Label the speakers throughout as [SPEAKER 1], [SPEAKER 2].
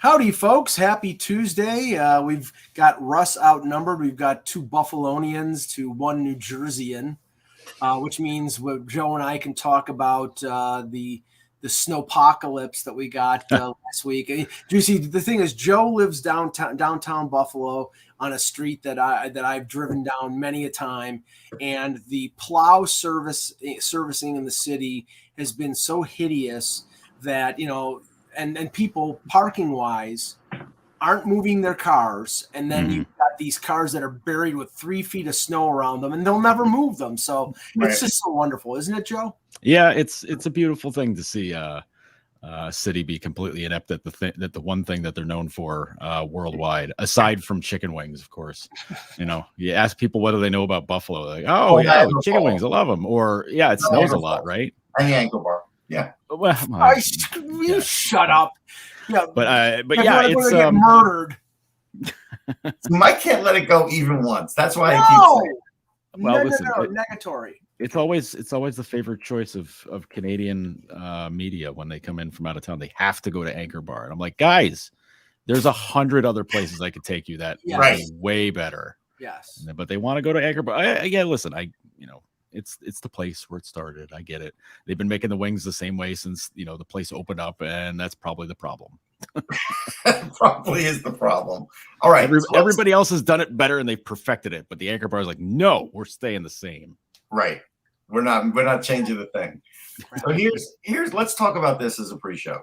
[SPEAKER 1] Howdy, folks. Happy Tuesday. We've got Russ outnumbered. We've got 2 Buffalonians to 1 New Jerseyan, which means Joe and I can talk about the snowpocalypse that we got last week. Do you see, the thing is, Joe lives downtown Buffalo on a street that I've driven down many a time, and the plow servicing in the city has been so hideous that, and people parking wise aren't moving their cars. And then you've got these cars that are buried with 3 feet of snow around them and they'll never move them. So It's just so wonderful, isn't it, Joe?
[SPEAKER 2] Yeah, it's a beautiful thing to see a city be completely inept at the one thing that they're known for worldwide, aside from chicken wings, of course. You ask people what do they know about Buffalo, like, chicken wings, I love them. Or it snows a lot, right?
[SPEAKER 3] And the ankle bar. Yeah.
[SPEAKER 1] Well, you shut up. Yeah,
[SPEAKER 2] but it's
[SPEAKER 1] get murdered.
[SPEAKER 3] Mike can't let it go even once. That's why I keep saying.
[SPEAKER 2] Well, listen,
[SPEAKER 1] negatory.
[SPEAKER 2] It's always the favorite choice of Canadian media when they come in from out of town. They have to go to Anchor Bar, and I'm like, guys, there's 100 other places I could take you that is way better.
[SPEAKER 1] Yes,
[SPEAKER 2] but they want to go to Anchor Bar. Listen, it's the place where it started. I get it. They've been making the wings the same way since the place opened up, and that's probably the problem.
[SPEAKER 3] Probably is the problem. All right,
[SPEAKER 2] everybody else has done it better and they've perfected it, but the Anchor Bar is like, no, we're staying the same.
[SPEAKER 3] Right. We're not changing the thing. So here's let's talk about this as a pre-show.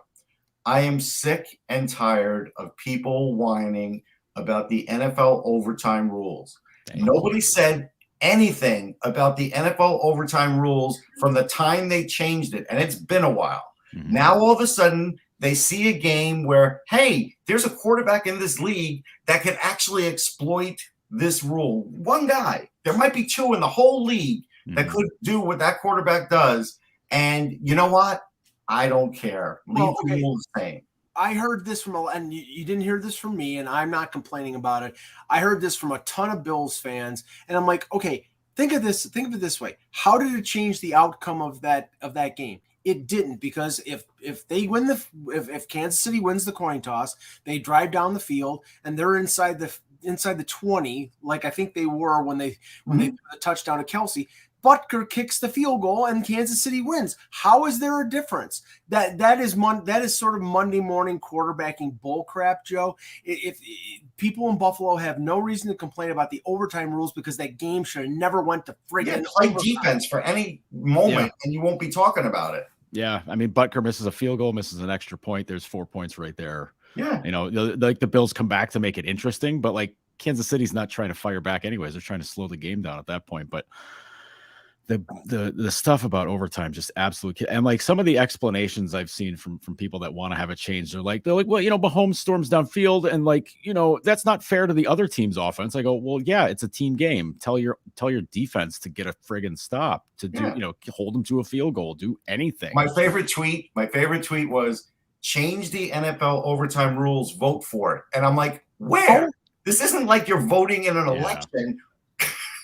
[SPEAKER 3] I am sick and tired of people whining about the NFL overtime rules. Nobody said anything about the NFL overtime rules from the time they changed it, and it's been a while. Mm-hmm. Now all of a sudden they see a game where, hey, there's a quarterback in this league that can actually exploit this rule. One guy. There might be 2 in the whole league that could do what that quarterback does. And you know what? I don't care. Leave the rules the same.
[SPEAKER 1] I heard this and you didn't hear this from me, and I'm not complaining about it. I heard this from a ton of Bills fans, and I'm like, okay, think of it this way. How did it change the outcome of that game? It didn't, because if if Kansas City wins the coin toss, they drive down the field and they're inside the 20, like I think they were when they threw the touchdown to Kelsey. Butker kicks the field goal and Kansas City wins. How is there a difference? That is sort of Monday morning quarterbacking bullcrap, Joe. If people in Buffalo have no reason to complain about the overtime rules, because that game should have never went to friggin'
[SPEAKER 3] play defense for any moment, and you won't be talking about it.
[SPEAKER 2] Yeah, I mean, Butker misses a field goal, misses an extra point. There's 4 points right there.
[SPEAKER 3] Yeah,
[SPEAKER 2] like the Bills come back to make it interesting, but like Kansas City's not trying to fire back anyways. They're trying to slow the game down at that point. But the stuff about overtime just absolutely, and like some of the explanations I've seen from people that want to have it changed, they're like, well, Mahomes storms downfield and like, that's not fair to the other team's offense. I go, well, yeah, it's a team game. Tell your defense to get a friggin' stop, to do, hold them to a field goal, do anything.
[SPEAKER 3] My favorite tweet was, change the NFL overtime rules, vote for it. And I'm like, where? This isn't like you're voting in an election.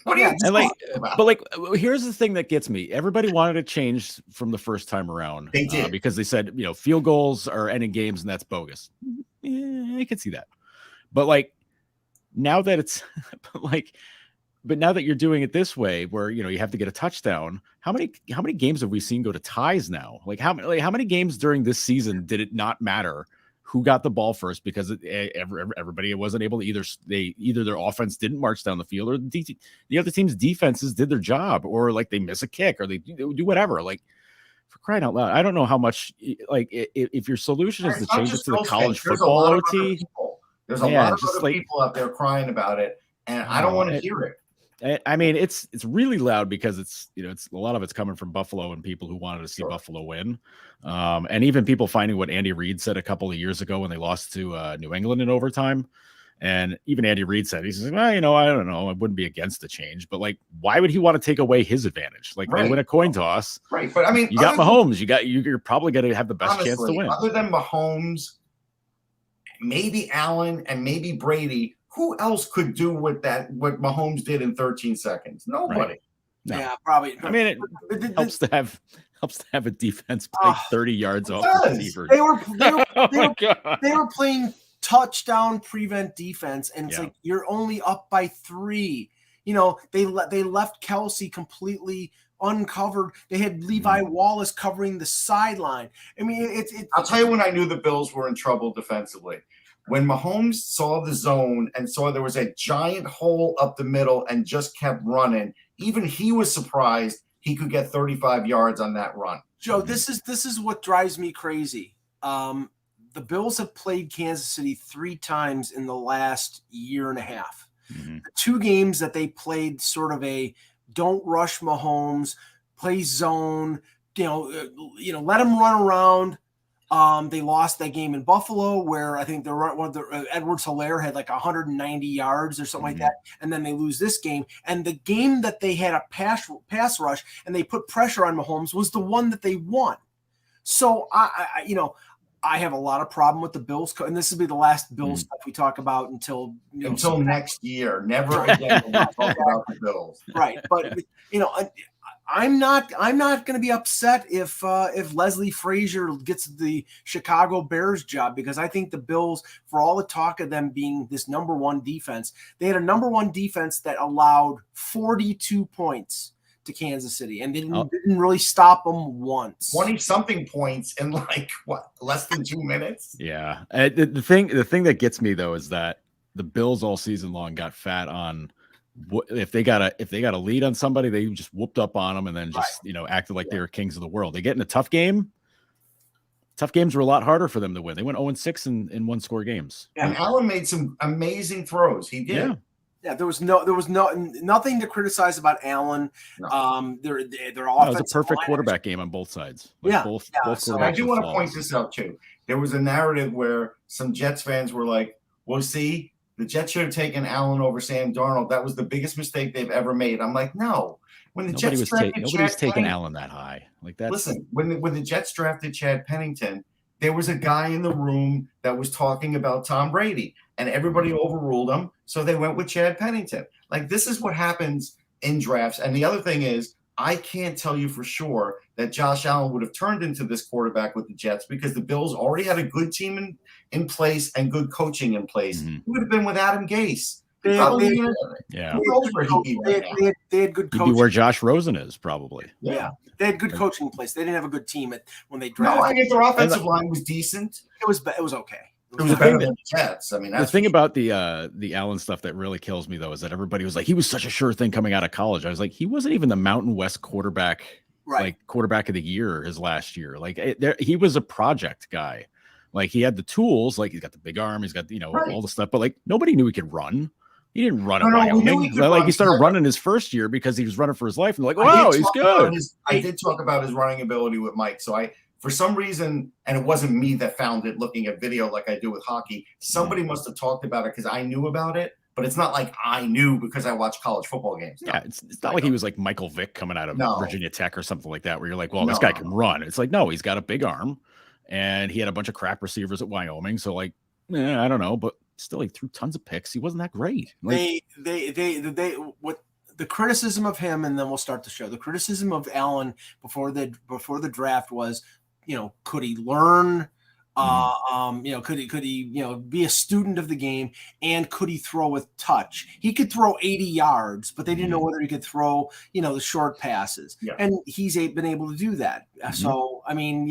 [SPEAKER 3] What are you talking about?
[SPEAKER 2] But like, here's the thing that gets me. Everybody wanted to change from the first time around.
[SPEAKER 3] They did.
[SPEAKER 2] Because they said, field goals are ending games and that's bogus. I can see that. But like, now that it's but now that you're doing it this way, where, you have to get a touchdown, how many games have we seen go to ties now? Like how many games during this season did it not matter who got the ball first, because everybody wasn't able to either their offense didn't march down the field, or the other team's defenses did their job, or like they miss a kick, or they do whatever. Like, for crying out loud, I don't know how much, like, if your solution is to change it to the college football OT.
[SPEAKER 3] There's a lot of other people out there crying about it, and I don't want to hear it.
[SPEAKER 2] I mean, it's really loud because it's a lot of it's coming from Buffalo and people who wanted to see Buffalo win. And even people finding what Andy Reid said a couple of years ago when they lost to New England in overtime. And even Andy Reid said, he says, well, I don't know. I wouldn't be against the change, but like, why would he want to take away his advantage? Like, they win a coin toss.
[SPEAKER 3] Right. But I mean,
[SPEAKER 2] you got Mahomes, you're probably going to have the best chance to win.
[SPEAKER 3] Other than Mahomes, maybe Allen and maybe Brady, who else could do what Mahomes did in 13 seconds? Nobody.
[SPEAKER 2] Right. No.
[SPEAKER 1] Yeah, probably.
[SPEAKER 2] I mean, it helps to have a defense play 30 yards off the receiver.
[SPEAKER 1] They were playing touchdown prevent defense, and it's like you're only up by 3. You know, they left Kelsey completely uncovered. They had Levi Wallace covering the sideline. I mean, it's
[SPEAKER 3] I'll tell you when I knew the Bills were in trouble defensively. When Mahomes saw the zone and saw there was a giant hole up the middle and just kept running, even he was surprised he could get 35 yards on that run.
[SPEAKER 1] Joe, this is what drives me crazy. The Bills have played Kansas City 3 times in the last year and a half. The 2 games that they played sort of a don't rush Mahomes, play zone, let him run around. They lost that game in Buffalo where I think Edwards-Helaire had like 190 yards or something like that, and then they lose this game. And the game that they had a pass rush and they put pressure on Mahomes was the one that they won. So I have a lot of problem with the Bills, and this will be the last Bills stuff we talk about until
[SPEAKER 3] next year. Never again will we talk about the Bills.
[SPEAKER 1] Right, but I'm not going to be upset if Leslie Frazier gets the Chicago Bears job, because I think the Bills, for all the talk of them being this number 1 defense, they had a number 1 defense that allowed 42 points to Kansas City, and they didn't really stop them once.
[SPEAKER 3] 20-something points in less than 2 minutes.
[SPEAKER 2] Yeah, the thing that gets me though is that the Bills all season long got fat on if they got a lead on somebody, they just whooped up on them and then just acted like they were kings of the world. They get in a tough game. Tough games were a lot harder for them to win. They went 0-6 in 1-score games.
[SPEAKER 3] And Allen made some amazing throws. He did.
[SPEAKER 1] Yeah, there was nothing to criticize about Allen.
[SPEAKER 3] No.
[SPEAKER 1] Their
[SPEAKER 2] It was a perfect quarterback game on both sides. Both
[SPEAKER 1] so
[SPEAKER 3] I do want to
[SPEAKER 2] flawless.
[SPEAKER 3] point this out too. There was a narrative where some Jets fans were like, "Well, see, the Jets should have taken Allen over Sam Darnold. That was the biggest mistake they've ever made." I'm like, no. When the Jets drafted
[SPEAKER 2] nobody's taking Allen that high. Like that.
[SPEAKER 3] Listen, when the Jets drafted Chad Pennington, there was a guy in the room that was talking about Tom Brady, and everybody overruled him, so they went with Chad Pennington. Like, this is what happens in drafts. And the other thing is, I can't tell you for sure that Josh Allen would have turned into this quarterback with the Jets, because the Bills already had a good team in place and good coaching in place. He would have been with Adam Gase.
[SPEAKER 1] They had good coaching.
[SPEAKER 2] He'd be where Josh Rosen is, probably.
[SPEAKER 1] Yeah. They had good coaching in place. They didn't have a good team when they drafted.
[SPEAKER 3] No, I think their offensive line was decent.
[SPEAKER 1] It was okay.
[SPEAKER 3] It was better than the Jets. I mean,
[SPEAKER 2] the thing about the Allen stuff that really kills me though is that everybody was like, he was such a sure thing coming out of college. I was like, he wasn't even the Mountain West quarterback, like quarterback of the year his last year. Like he was a project guy. Like he had the tools, like he's got the big arm, he's got all the stuff, but like nobody knew he could run. He didn't run in Wyoming. He started running his first year because he was running for his life, and they're like, wow, he's good.
[SPEAKER 3] I did talk about his running ability with Mike. So for some reason, and it wasn't me that found it looking at video like I do with hockey, somebody must have talked about it because I knew about it, but it's not like I knew because I watched college football games.
[SPEAKER 2] Yeah, it's not like he was like Michael Vick coming out of Virginia Tech or something like that, where you're like, well, this guy can run. It's like, no, he's got a big arm, and he had a bunch of crap receivers at Wyoming. So like, I don't know, but still, he threw tons of picks. He wasn't that great. Like,
[SPEAKER 1] what the criticism of him, and then we'll start the show. The criticism of Allen before the draft was, could he learn? Could he be a student of the game, and could he throw with touch? He could throw 80 yards, but they didn't know whether he could throw, the short passes. Yeah. And he's been able to do that. So, I mean,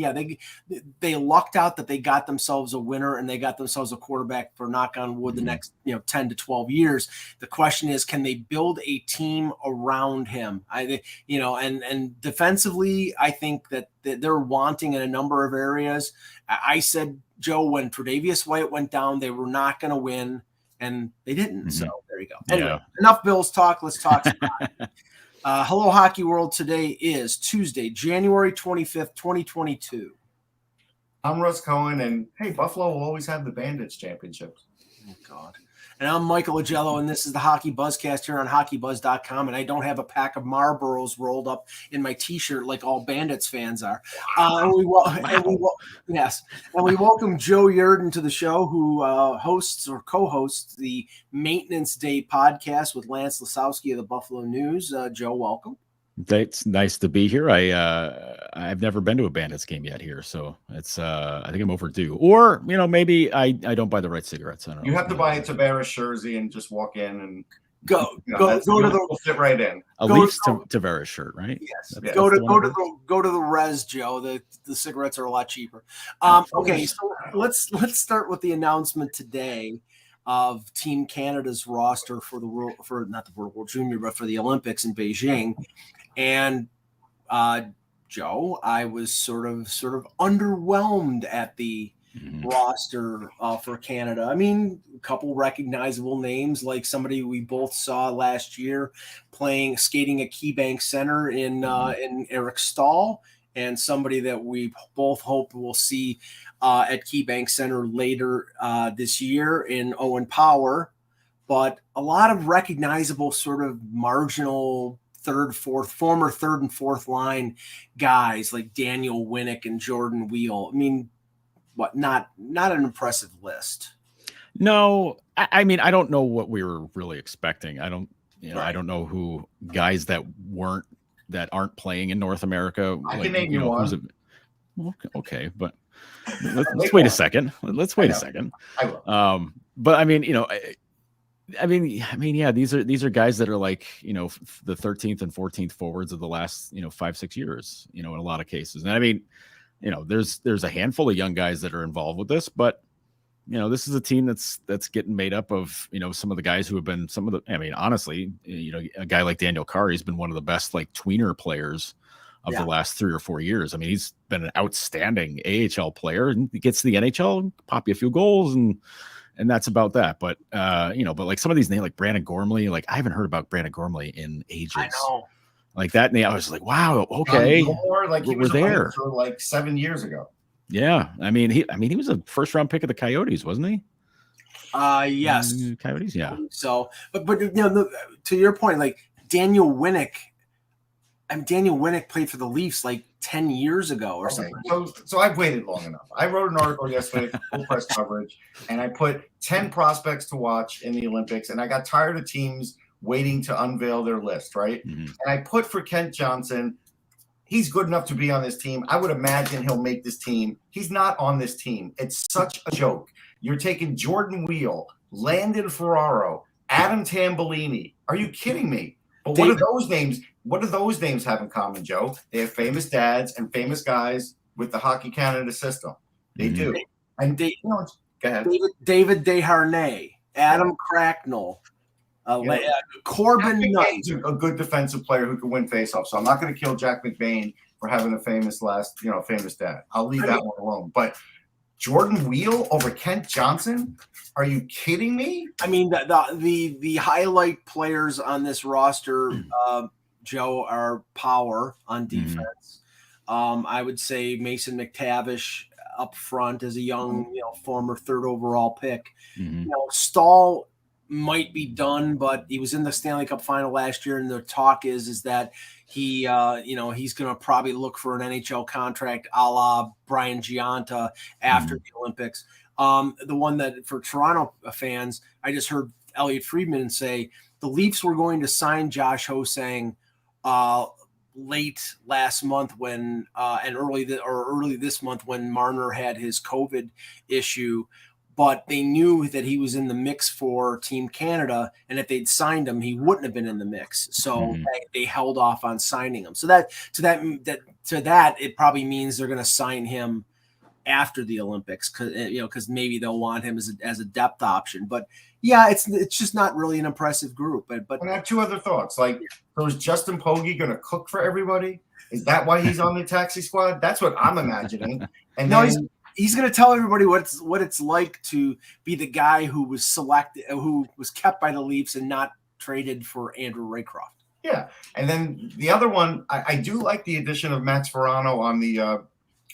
[SPEAKER 1] they lucked out that they got themselves a winner, and they got themselves a quarterback for, knock on wood, the next, 10 to 12 years. The question is, can they build a team around him? And defensively, I think that they're wanting in a number of areas. I said, Joe, when Tre'Davious White went down, they were not going to win, and they didn't. So there you go. Anyway, enough Bills talk. Let's talk. Hello, Hockey World. Today is Tuesday, January 25th, 2022.
[SPEAKER 3] I'm Russ Cohen, and hey, Buffalo will always have the Bandits championships.
[SPEAKER 1] Oh, God. And I'm Michael Agello, and this is the Hockey Buzzcast here on HockeyBuzz.com. And I don't have a pack of Marlboros rolled up in my T-shirt like all Bandits fans are. And we welcome Joe Yerdon to the show, who hosts or co-hosts the Maintenance Day podcast with Lance Lasowski of the Buffalo News. Joe, welcome.
[SPEAKER 2] It's nice to be here. I've never been to a Bandits game yet here, so it's I think I'm overdue. Or maybe I don't buy the right cigarettes. I don't know.
[SPEAKER 3] You have to buy a Tavares jersey and just walk in and
[SPEAKER 1] go to the
[SPEAKER 3] we'll fit right in.
[SPEAKER 2] A Leafs Tavares shirt, right?
[SPEAKER 1] Yes.
[SPEAKER 2] That's
[SPEAKER 1] Go to the res, Joe. The cigarettes are a lot cheaper. Okay, so let's start with the announcement today of Team Canada's roster for not the World Junior, but for the Olympics in Beijing. And Joe, I was sort of underwhelmed at the roster for Canada. I mean, a couple recognizable names, like somebody we both saw last year skating at KeyBank Center in Eric Stahl, and somebody that we both hope we'll see at KeyBank Center later this year in Owen Power. But a lot of recognizable sort of marginal former third and fourth line guys like Daniel Winnick and Jordan Wheel. I mean, not an impressive list.
[SPEAKER 2] No, I mean, I don't know what we were really expecting. I don't
[SPEAKER 3] Right.
[SPEAKER 2] I don't know who guys that aren't playing in North America.
[SPEAKER 3] I can name you one.
[SPEAKER 2] Okay, but let's wait a second. Let's wait a second.
[SPEAKER 3] I will.
[SPEAKER 2] But I mean, yeah, these are guys that are like, the 13th and 14th forwards of the last, 5-6 years, in a lot of cases. And I mean, there's a handful of young guys that are involved with this, but this is a team that's getting made up of, some of the guys who have been honestly, a guy like Daniel Carey has been one of the best like tweener players of the last 3 or 4 years. I mean, he's been an outstanding AHL player, and he gets to the NHL, pop you a few goals, and that's about that. But but like some of these names, like Brandon Gormley, like I haven't heard about Brandon Gormley in ages.
[SPEAKER 1] I know.
[SPEAKER 2] Like that, and I was like, wow, okay,
[SPEAKER 3] like he was there for like 7 years ago.
[SPEAKER 2] Yeah, I mean, he was a first round pick of the Coyotes, wasn't he?
[SPEAKER 1] Yes,
[SPEAKER 2] Coyotes, yeah.
[SPEAKER 1] So, but to your point, like Daniel Winnick. Daniel Winnick played for the Leafs like 10 years ago or something.
[SPEAKER 3] So I've waited long enough. I wrote an article yesterday, full press coverage, and I put 10 prospects to watch in the Olympics, and I got tired of teams waiting to unveil their list, right?
[SPEAKER 2] Mm-hmm.
[SPEAKER 3] And I put for Kent Johnson, he's good enough to be on this team. I would imagine he'll make this team. He's not on this team. It's such a joke. You're taking Jordan Wheel, Landon Ferraro, Adam Tambellini. Are you kidding me? But what do those names have in common, Joe? They have famous dads and famous guys with the Hockey Canada system. They do. And go ahead.
[SPEAKER 1] David Desharnais, Adam Cracknell, Corbin Knight.
[SPEAKER 3] A good defensive player who can win faceoffs. So I'm not going to kill Jack McBain for having a famous dad. I'll leave that one alone. But Jordan Wheel over Kent Johnson? Are you kidding me?
[SPEAKER 1] I mean, the highlight players on this roster, Joe, are power on defense. I would say Mason McTavish up front as a young, former third overall pick. Stahl might be done, but he was in the Stanley Cup final last year, and the talk is that he, he's going to probably look for an NHL contract a la Brian Giunta after the Olympics. The one that for Toronto fans, I just heard Elliot Friedman say the Leafs were going to sign Josh Ho-Sang late last month when and early this month when Marner had his COVID issue. But they knew that he was in the mix for Team Canada, and if they'd signed him, he wouldn't have been in the mix. So they held off on signing him. So that it probably means they're going to sign him after the Olympics, because maybe they'll want him as a depth option. But yeah, it's just not really an impressive group. But
[SPEAKER 3] I have two other thoughts. Like, so is Justin Pogge going to cook for everybody? Is that why he's on the taxi squad? That's what I'm imagining. And
[SPEAKER 1] no, he's going to tell everybody what it's like to be the guy who was selected, who was kept by the Leafs and not traded for Andrew Raycroft.
[SPEAKER 3] Yeah, and then the other one, I do like the addition of Max Verano on the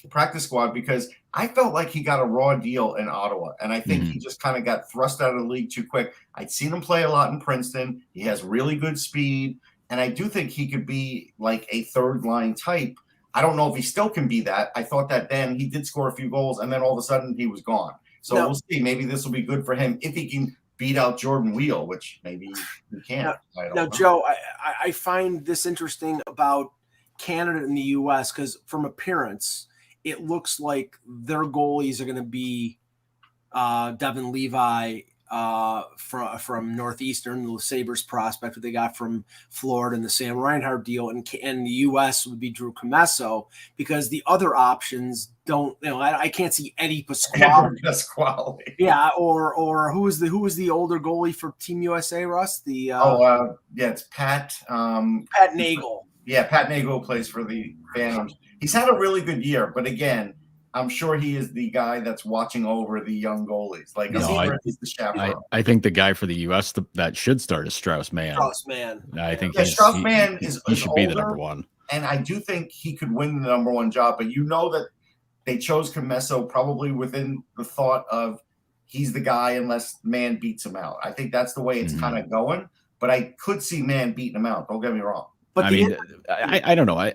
[SPEAKER 3] practice squad, because I felt like he got a raw deal in Ottawa, and I think he just kind of got thrust out of the league too quick. I'd seen him play a lot in Princeton. He has really good speed, and I do think he could be like a third line type. I don't know if he still can be that. I thought that then he did score a few goals, and then all of a sudden he was gone. So we'll see. Maybe this will be good for him if he can beat out Jordan Wheel, which maybe he can't.
[SPEAKER 1] Now,
[SPEAKER 3] I don't know.
[SPEAKER 1] Joe, I find this interesting about Canada and the U.S. because from appearance, it looks like their goalies are going to be Devin Levi from Northeastern, the Sabres prospect that they got from Florida and the Sam Reinhart deal, and the U.S. would be Drew Commesso because the other options don't. I can't see Eddie Pasquale. Yeah, or who was the older goalie for Team USA, Russ?
[SPEAKER 3] It's Pat.
[SPEAKER 1] Pat Nagel.
[SPEAKER 3] Yeah, Pat Nagel plays for the Phantoms. He's had a really good year, but again, I'm sure he is the guy that's watching over the young goalies. He's the chaperone.
[SPEAKER 2] I think the guy for the U.S. that should start is Strauss Mann. I think
[SPEAKER 3] Strauss Mann
[SPEAKER 2] he should be the number one.
[SPEAKER 3] And I do think he could win the number one job. But that they chose Commesso probably within the thought of he's the guy unless Mann beats him out. I think that's the way it's kind of going. But I could see Mann beating him out. Don't get me wrong.
[SPEAKER 2] But I don't know.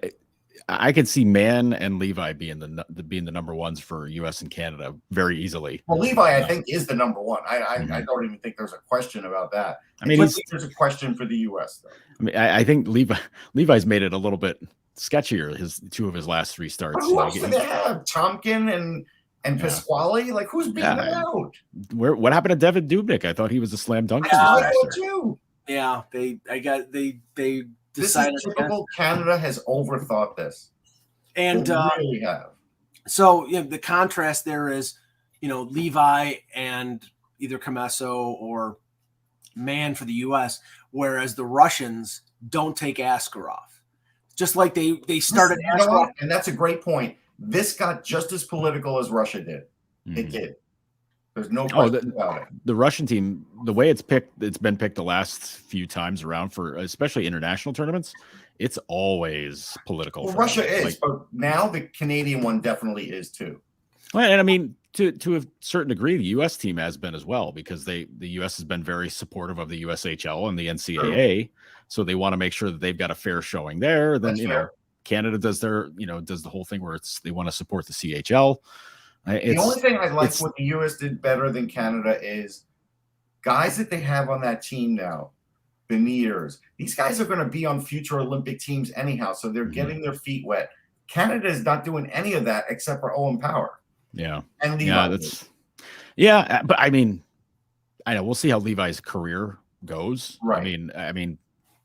[SPEAKER 2] I could see Mann and Levi being the number ones for U.S. and Canada very easily.
[SPEAKER 3] Well, Levi, I think, is the number one. I don't even think there's a question about that.
[SPEAKER 2] I mean,
[SPEAKER 3] there's a question for the U.S. though.
[SPEAKER 2] I mean, I think Levi's made it a little bit sketchier. Two of his last three starts.
[SPEAKER 3] But who else do they have? Tompkin and Pasquale? Like, who's beating them out?
[SPEAKER 2] What happened to Devin Dubnyk? I thought he was a slam dunk.
[SPEAKER 3] I thought too.
[SPEAKER 1] Yeah, they
[SPEAKER 3] This is typical. Canada has overthought this,
[SPEAKER 1] and
[SPEAKER 3] they really have.
[SPEAKER 1] So the contrast there is, Levi and either Commesso or Mann for the U.S., whereas the Russians don't take Askarov. Just like they started Askarov,
[SPEAKER 3] and that's a great point. This got just as political as Russia did. Mm-hmm. It did. There's no question about it.
[SPEAKER 2] The Russian team, the way it's been picked the last few times around for especially international tournaments, it's always political.
[SPEAKER 3] Well, Russia is, but now the Canadian one definitely is too.
[SPEAKER 2] Well, and I mean, to a certain degree, the U.S. team has been as well because the U.S. has been very supportive of the USHL and the NCAA, so they want to make sure that they've got a fair showing there. Then Canada does does the whole thing where they want to support the CHL.
[SPEAKER 3] The only thing I like what the U.S. did better than Canada is guys that they have on that team now, Beniers. These guys are going to be on future Olympic teams anyhow, so they're getting their feet wet. Canada is not doing any of that except for Owen Power.
[SPEAKER 2] Yeah.
[SPEAKER 3] And Levi.
[SPEAKER 2] But I mean, I know we'll see how Levi's career goes.
[SPEAKER 3] Right.
[SPEAKER 2] I mean,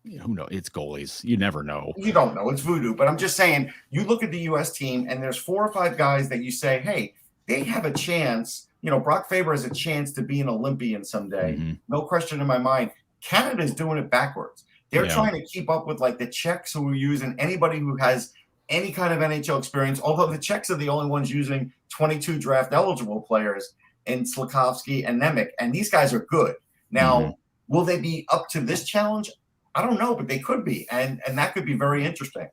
[SPEAKER 2] who knows? It's goalies. You never know.
[SPEAKER 3] You don't know. It's voodoo. But I'm just saying, you look at the U.S. team, and there's 4 or 5 guys that you say, hey, they have a chance. Brock Faber has a chance to be an Olympian someday. Mm-hmm. No question in my mind. Canada's doing it backwards. They're trying to keep up with the Czechs who are using anybody who has any kind of NHL experience, although the Czechs are the only ones using 22 draft eligible players in Slafkovsky and Nemec. And these guys are good. Now, will they be up to this challenge? I don't know, but they could be. And that could be very interesting.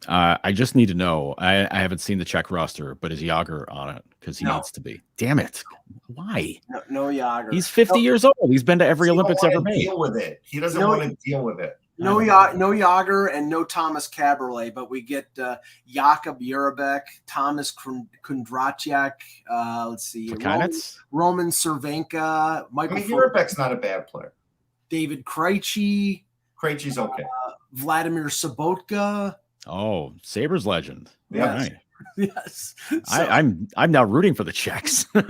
[SPEAKER 2] I just need to know. I haven't seen the Czech roster, but is Jágr on it? Because he needs to be. Damn it! Why?
[SPEAKER 1] No Jágr.
[SPEAKER 2] He's 50 years old. He's been to every Olympics ever made.
[SPEAKER 3] Deal with it. He doesn't want to deal with it.
[SPEAKER 1] No Jágr and no Thomas Caberlet, but we get Jakub Jurabek, Thomas Kondratiak. Let's see, Roman Cervenka.
[SPEAKER 3] Jurabek's not a bad player.
[SPEAKER 1] David Krejci.
[SPEAKER 3] Krejci's okay.
[SPEAKER 1] Vladimir Sobotka.
[SPEAKER 2] Oh, Sabres legend.
[SPEAKER 3] Yes.
[SPEAKER 2] Right.
[SPEAKER 1] Yes.
[SPEAKER 2] I'm now rooting for the Czechs.
[SPEAKER 1] I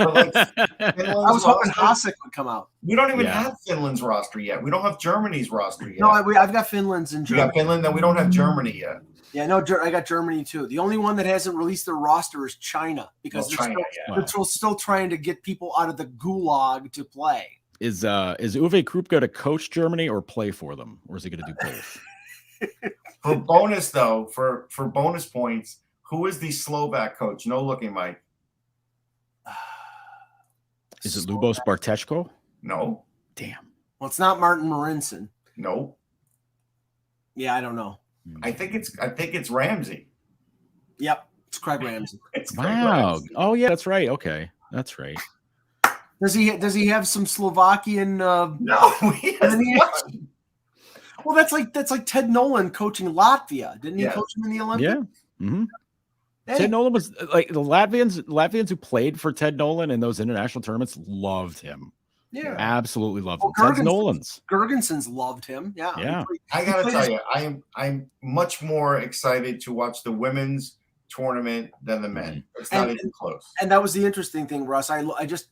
[SPEAKER 1] was hoping Hasek would come out.
[SPEAKER 3] We don't even have Finland's roster yet. We don't have Germany's roster yet.
[SPEAKER 1] No, I've got Finland's and Germany.
[SPEAKER 3] You got Finland, then we don't have Germany yet.
[SPEAKER 1] Yeah, no, I got Germany too. The only one that hasn't released their roster is China because they're still trying to get people out of the gulag to play.
[SPEAKER 2] Is Uwe Krupp going to coach Germany or play for them, or is he going to do both?
[SPEAKER 3] For bonus though, for bonus points, who is the Slovak coach? No looking, Mike.
[SPEAKER 2] Is it Lubos Barteshko?
[SPEAKER 3] No.
[SPEAKER 2] Damn.
[SPEAKER 1] Well, it's not Martin Marinson.
[SPEAKER 3] No.
[SPEAKER 1] Yeah, I don't know.
[SPEAKER 3] I think it's Ramsey.
[SPEAKER 1] Yep, it's Craig Ramsey.
[SPEAKER 2] Wow. Oh yeah, that's right. Okay, that's right.
[SPEAKER 1] Does he have some Slovakian?
[SPEAKER 3] No, he has not.
[SPEAKER 1] Well, that's like Ted Nolan coaching Latvia. Didn't he coach him in the Olympics?
[SPEAKER 2] Yeah. Mm-hmm. Hey. Ted Nolan was like the Latvians who played for Ted Nolan in those international tournaments loved him.
[SPEAKER 1] Yeah.
[SPEAKER 2] Absolutely loved
[SPEAKER 1] Well,
[SPEAKER 2] him. Ted Nolan's.
[SPEAKER 1] Gergensons loved him. Yeah.
[SPEAKER 2] Yeah.
[SPEAKER 3] I gotta tell you, I'm much more excited to watch the women's tournament than the men. It's not even close.
[SPEAKER 1] And that was the interesting thing, Russ. I just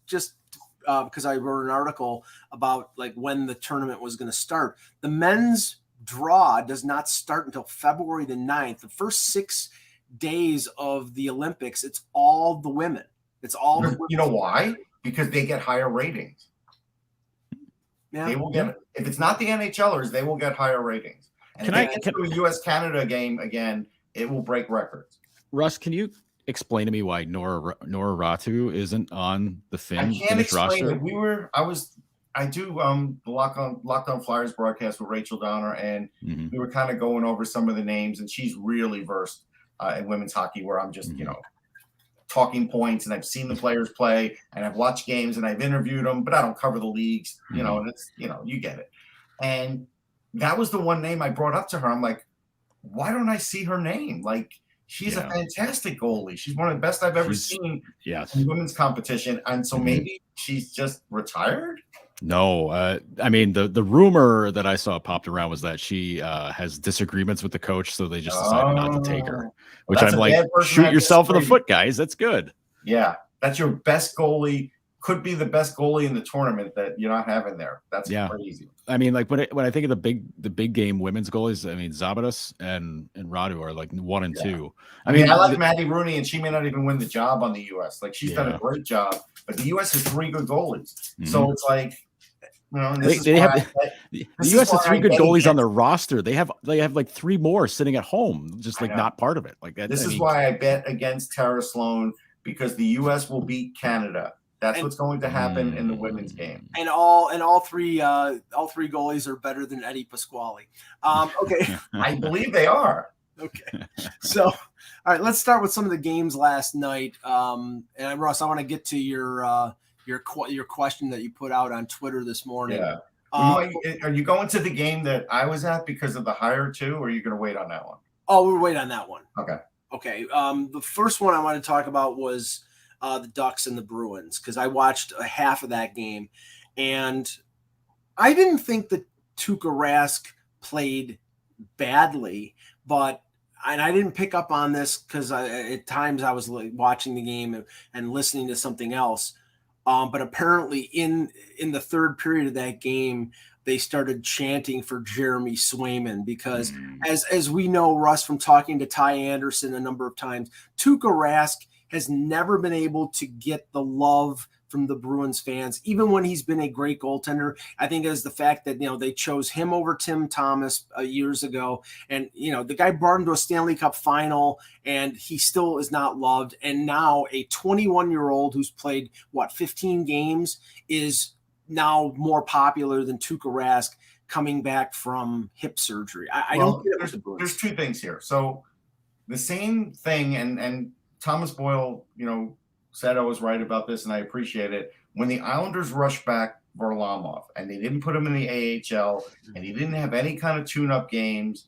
[SPEAKER 1] because I wrote an article about like when the tournament was going to start. The men's draw does not start until February the 9th. The first 6 days of the Olympics, it's all the women. It's all the women.
[SPEAKER 3] You know why? Because they get higher ratings.
[SPEAKER 1] Yeah.
[SPEAKER 3] They will get, if it's not the NHLers, they will get higher ratings. And if they get to a US-Canada game again, it will break records.
[SPEAKER 2] Russ, can you explain to me why Nora Ratu isn't on the
[SPEAKER 3] I can't explain
[SPEAKER 2] roster?
[SPEAKER 3] it. I do the Locked On Flyers broadcast with Rachel Donner, and we were kind of going over some of the names, and she's really versed in women's hockey, where I'm just, talking points, and I've seen the players play, and I've watched games, and I've interviewed them, but I don't cover the leagues, and it's, you get it. And that was the one name I brought up to her. I'm like, why don't I see her name? Like, she's a fantastic goalie. She's one of the best I've ever seen in women's competition. And so maybe she's just retired?
[SPEAKER 2] No, I mean, the rumor that I saw popped around was that she has disagreements with the coach, so they just decided not to take her. Which I'm like, shoot yourself in the foot, guys. That's good.
[SPEAKER 3] Yeah, that's your best goalie. Could be the best goalie in the tournament that you're not having there. That's crazy.
[SPEAKER 2] I mean, like when I think of the big game women's goalies, I mean, Zabadas and Radu are like 1 and 2. I mean,
[SPEAKER 3] I like Maddie Rooney, and she may not even win the job on the U.S. Like, she's done a great job, but the U.S. has 3 good goalies. So it's like,
[SPEAKER 2] the U.S. has 3 good goalies on their roster. They have like 3 more sitting at home, just like not part of it. Like
[SPEAKER 3] this is why I bet against Tara Sloan, because the U.S. will beat Canada. That's what's going to happen in the women's game.
[SPEAKER 1] And all three goalies are better than Eddie Pasquale. Okay.
[SPEAKER 3] I believe they are.
[SPEAKER 1] Okay. So, all right, let's start with some of the games last night. And Russ, I want to get to your question that you put out on Twitter this morning.
[SPEAKER 3] Yeah. Are you going to the game that I was at because of the hire too, or are you going to wait on that one?
[SPEAKER 1] Oh, we'll wait on that one.
[SPEAKER 3] Okay.
[SPEAKER 1] The first one I want to talk about was the Ducks and the Bruins, because I watched a half of that game, and I didn't think that Tuukka Rask played badly, and I didn't pick up on this because at times I was like watching the game and listening to something else. But apparently in the third period of that game, they started chanting for Jeremy Swayman because as we know, Russ, from talking to Ty Anderson a number of times, Tuukka Rask has never been able to get the love from the Bruins fans, even when he's been a great goaltender. I think it is the fact that, they chose him over Tim Thomas years ago. And, the guy brought him to a Stanley Cup final, and he still is not loved. And now a 21-year-old who's played, 15 games is now more popular than Tuukka Rask coming back from hip surgery. I don't get it with the Bruins.
[SPEAKER 3] There's 2 things here. So the same thing, and Thomas Boyle, said I was right about this, and I appreciate it. When the Islanders rushed back Varlamov, and they didn't put him in the AHL, and he didn't have any kind of tune-up games,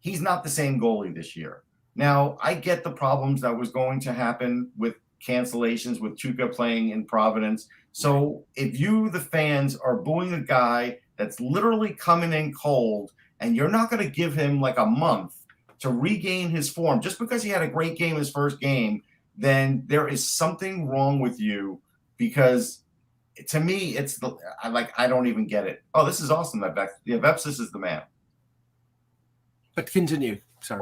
[SPEAKER 3] he's not the same goalie this year. Now, I get the problems that was going to happen with cancellations, with Tuukka playing in Providence. So if you, the fans, are booing a guy that's literally coming in cold, and you're not going to give him like a month to regain his form just because he had a great game his first game, then there is something wrong with you, because to me, I don't even get it. Oh, this is awesome. Vepsis is the man.
[SPEAKER 1] But continue. Sorry.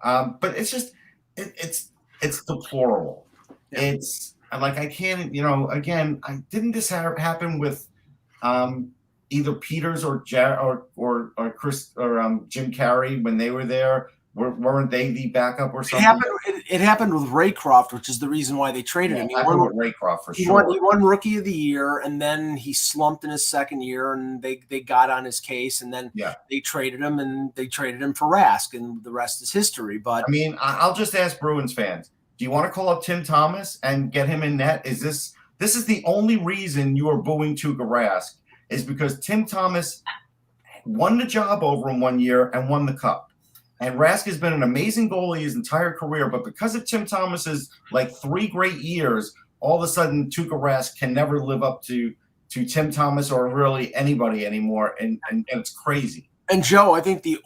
[SPEAKER 3] Wow. But it's just, it's deplorable. Yeah. It's like, I can't, again, didn't this happen with either Peters or Chris or Jim Carey when they were there? Weren't they the backup or something?
[SPEAKER 1] It happened with Raycroft, which is the reason why they traded him.
[SPEAKER 3] He won with Raycroft for sure.
[SPEAKER 1] He won Rookie of the Year, and then he slumped in his second year, and they got on his case, and then they traded him, and they traded him for Rask, and the rest is history. But
[SPEAKER 3] I mean, I'll just ask Bruins fans: do you want to call up Tim Thomas and get him in net? Is this is the only reason you are booing Tuukka Rask, is because Tim Thomas won the job over him 1 year and won the cup. And Rask has been an amazing goalie his entire career, but because of Tim Thomas's 3 great years, all of a sudden Tuukka Rask can never live up to to Tim Thomas or really anybody anymore, and it's crazy.
[SPEAKER 1] And Joe, I think the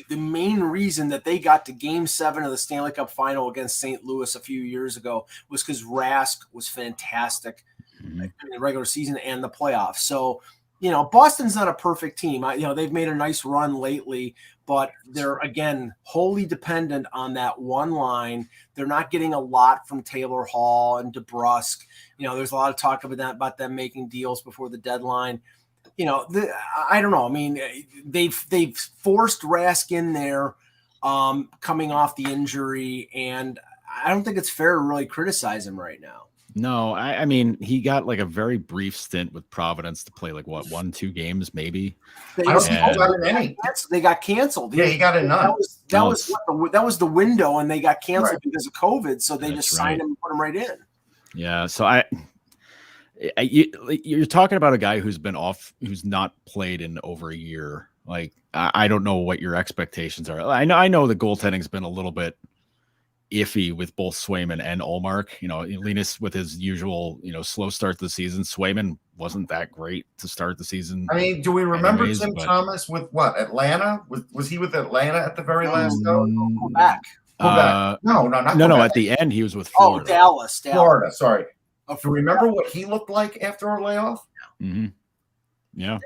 [SPEAKER 1] main reason that they got to Game 7 of the Stanley Cup Final against St. Louis a few years ago was because Rask was fantastic in the regular season and the playoffs. So, Boston's not a perfect team. They've made a nice run lately, but they're, again, wholly dependent on that one line. They're not getting a lot from Taylor Hall and DeBrusk. There's a lot of talk about them making deals before the deadline. I don't know. I mean, they've forced Rask in there coming off the injury, and I don't think it's fair to really criticize him right now.
[SPEAKER 2] No, I mean, he got like a very brief stint with Providence to play like 1-2 games, maybe.
[SPEAKER 1] They got canceled.
[SPEAKER 3] Yeah, he got a none.
[SPEAKER 1] That was the window, and they got canceled because of COVID. So they just signed him and put him right in.
[SPEAKER 2] Yeah. So you're talking about a guy who's been off, who's not played in over a year. Like, I don't know what your expectations are. I know the goaltending's been a little bit iffy with both Swayman and Ullmark. Linus with his usual, slow start to the season. Swayman wasn't that great to start the season.
[SPEAKER 3] I mean, do we remember Tim Thomas with what? Atlanta? Was he with Atlanta at the very last go?
[SPEAKER 1] Quebec.
[SPEAKER 3] No, not
[SPEAKER 2] no. At the end, he was with Florida.
[SPEAKER 1] Oh, Dallas.
[SPEAKER 3] Florida. Sorry. Do you remember what he looked like after a layoff?
[SPEAKER 2] Mm-hmm. Yeah.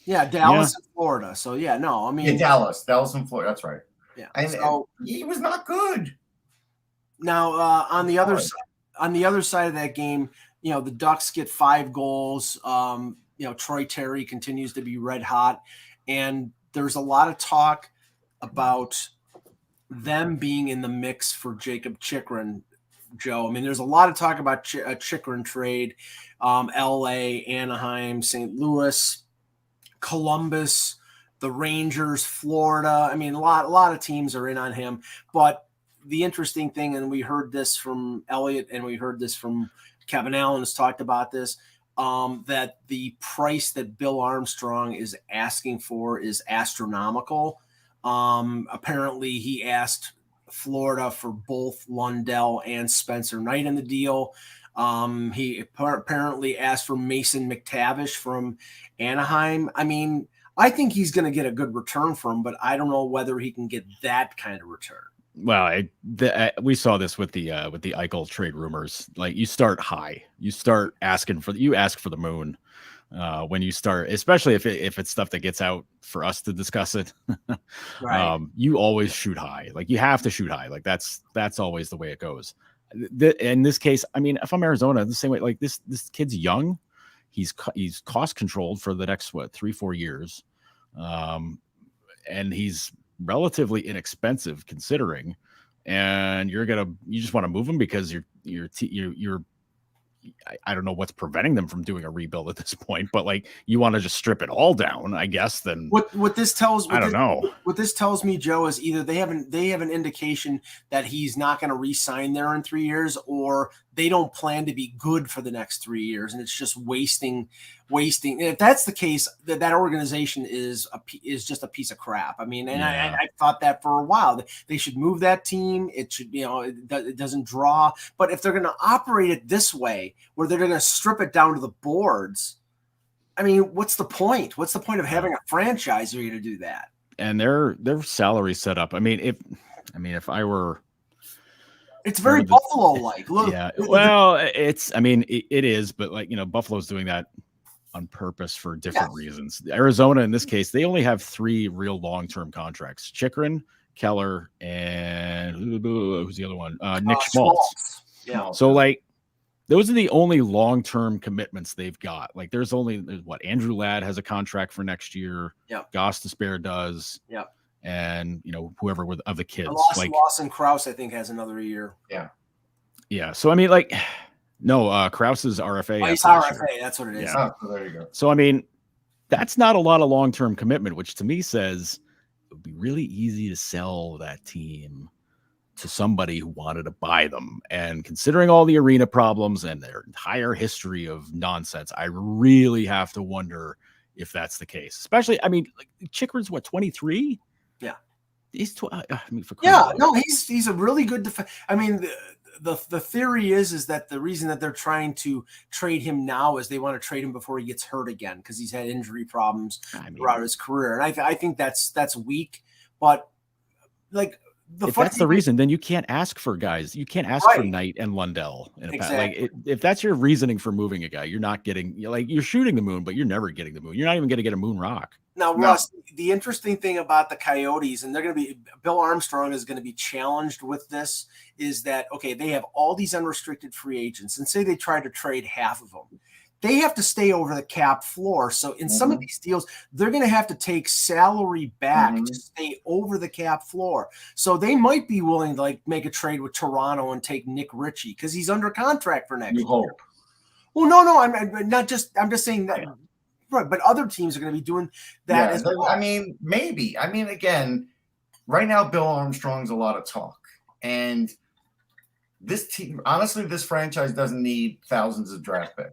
[SPEAKER 1] Yeah, Dallas and Florida. So
[SPEAKER 3] Dallas and Florida. That's right.
[SPEAKER 1] Yeah,
[SPEAKER 3] and he was not good.
[SPEAKER 1] Now on the other side of that game, the Ducks get 5 goals. Troy Terry continues to be red hot, and there's a lot of talk about them being in the mix for Jacob Chychrun. Joe, I mean, there's a lot of talk about a Chychrun trade. L.A., Anaheim, St. Louis, Columbus, the Rangers, Florida. I mean, a lot of teams are in on him. But the interesting thing, and we heard this from Elliott and we heard this from Kevin Allen has talked about this, that the price that Bill Armstrong is asking for is astronomical. Apparently, he asked Florida for both Lundell and Spencer Knight in the deal. He apparently asked for Mason McTavish from Anaheim. I mean, I think he's going to get a good return for him, but I don't know whether he can get that kind of return.
[SPEAKER 2] Well, we saw this with the Eichel trade rumors. Like, you start high, you ask for the moon when you start, especially if it's stuff that gets out for us to discuss it.
[SPEAKER 1] Right.
[SPEAKER 2] You always shoot high. Like, you have to shoot high. Like, that's always the way it goes. In this case, I mean, if I'm Arizona, the same way. Like, this kid's young. He's cost controlled for the next 3-4 years, and he's relatively inexpensive considering. And you just want to move him because you're I don't know what's preventing them from doing a rebuild at this point, but like, you want to just strip it all down, I guess. Then
[SPEAKER 1] what this tells
[SPEAKER 2] I don't know.
[SPEAKER 1] What this tells me, Joe, is either they have an indication that he's not going to re-sign there in 3 years, or they don't plan to be good for the next 3 years, and it's just wasting. And if that's the case, that organization is just a piece of crap. I mean, and
[SPEAKER 2] yeah.
[SPEAKER 1] I thought that for a while. They should move that team. It should, it doesn't draw. But if they're going to operate it this way, where they're going to strip it down to the boards, I mean, what's the point? What's the point of having a franchise where you're going to do that?
[SPEAKER 2] And their salary set up. I mean, if I were.
[SPEAKER 1] It's very Buffalo-like. Look,
[SPEAKER 2] yeah. Well, it is, but like, Buffalo's doing that on purpose for different reasons. Arizona, in this case, they only have 3 real long-term contracts: Chychrun, Keller, and who's the other one? Nick Schmaltz.
[SPEAKER 1] Yeah.
[SPEAKER 2] So like, those are the only long-term commitments they've got. Like, there's what Andrew Ladd has a contract for next year.
[SPEAKER 1] Yeah.
[SPEAKER 2] Gostisbehere does.
[SPEAKER 1] Yeah.
[SPEAKER 2] And whoever of the kids,
[SPEAKER 1] like Lawson Krause, I think, has another year.
[SPEAKER 3] Yeah.
[SPEAKER 2] Yeah. So I mean, like, no, Krause's RFA.
[SPEAKER 1] Oh, he's RFA. That's what it is.
[SPEAKER 2] Yeah.
[SPEAKER 3] Oh, there you go.
[SPEAKER 2] So I mean, that's not a lot of long-term commitment, which to me says it would be really easy to sell that team to somebody who wanted to buy them. And considering all the arena problems and their entire history of nonsense, I really have to wonder if that's the case. Especially, I mean, like, Chychrun's 23.
[SPEAKER 1] Yeah,
[SPEAKER 2] he's.
[SPEAKER 1] For he's a really good defense. I mean, the theory is that the reason that they're trying to trade him now is they want to trade him before he gets hurt again because he's had injury problems throughout his career, and I think that's weak. But like
[SPEAKER 2] if that's the reason, then you can't ask for guys. You can't ask for Knight and Lundell. Like if that's your reasoning for moving a guy, you're not getting you're shooting the moon, but you're never getting the moon. You're not even going to get a moon rock.
[SPEAKER 1] Now, Russ, the interesting thing about the Coyotes, and they're going to be Bill Armstrong is going to be challenged with this, is that, okay, they have all these unrestricted free agents, and say they try to trade half of them. They have to stay over the cap floor. So in some of these deals, they're going to have to take salary back to stay over the cap floor. So they might be willing to make a trade with Toronto and take Nick Ritchie because he's under contract for next year.
[SPEAKER 3] Hope.
[SPEAKER 1] Well, no, I'm just saying that. Right, but other teams are going to be doing that as well.
[SPEAKER 3] I mean, maybe. I mean, again, right now, Bill Armstrong's a lot of talk. And this team, honestly, this franchise doesn't need thousands of draft picks.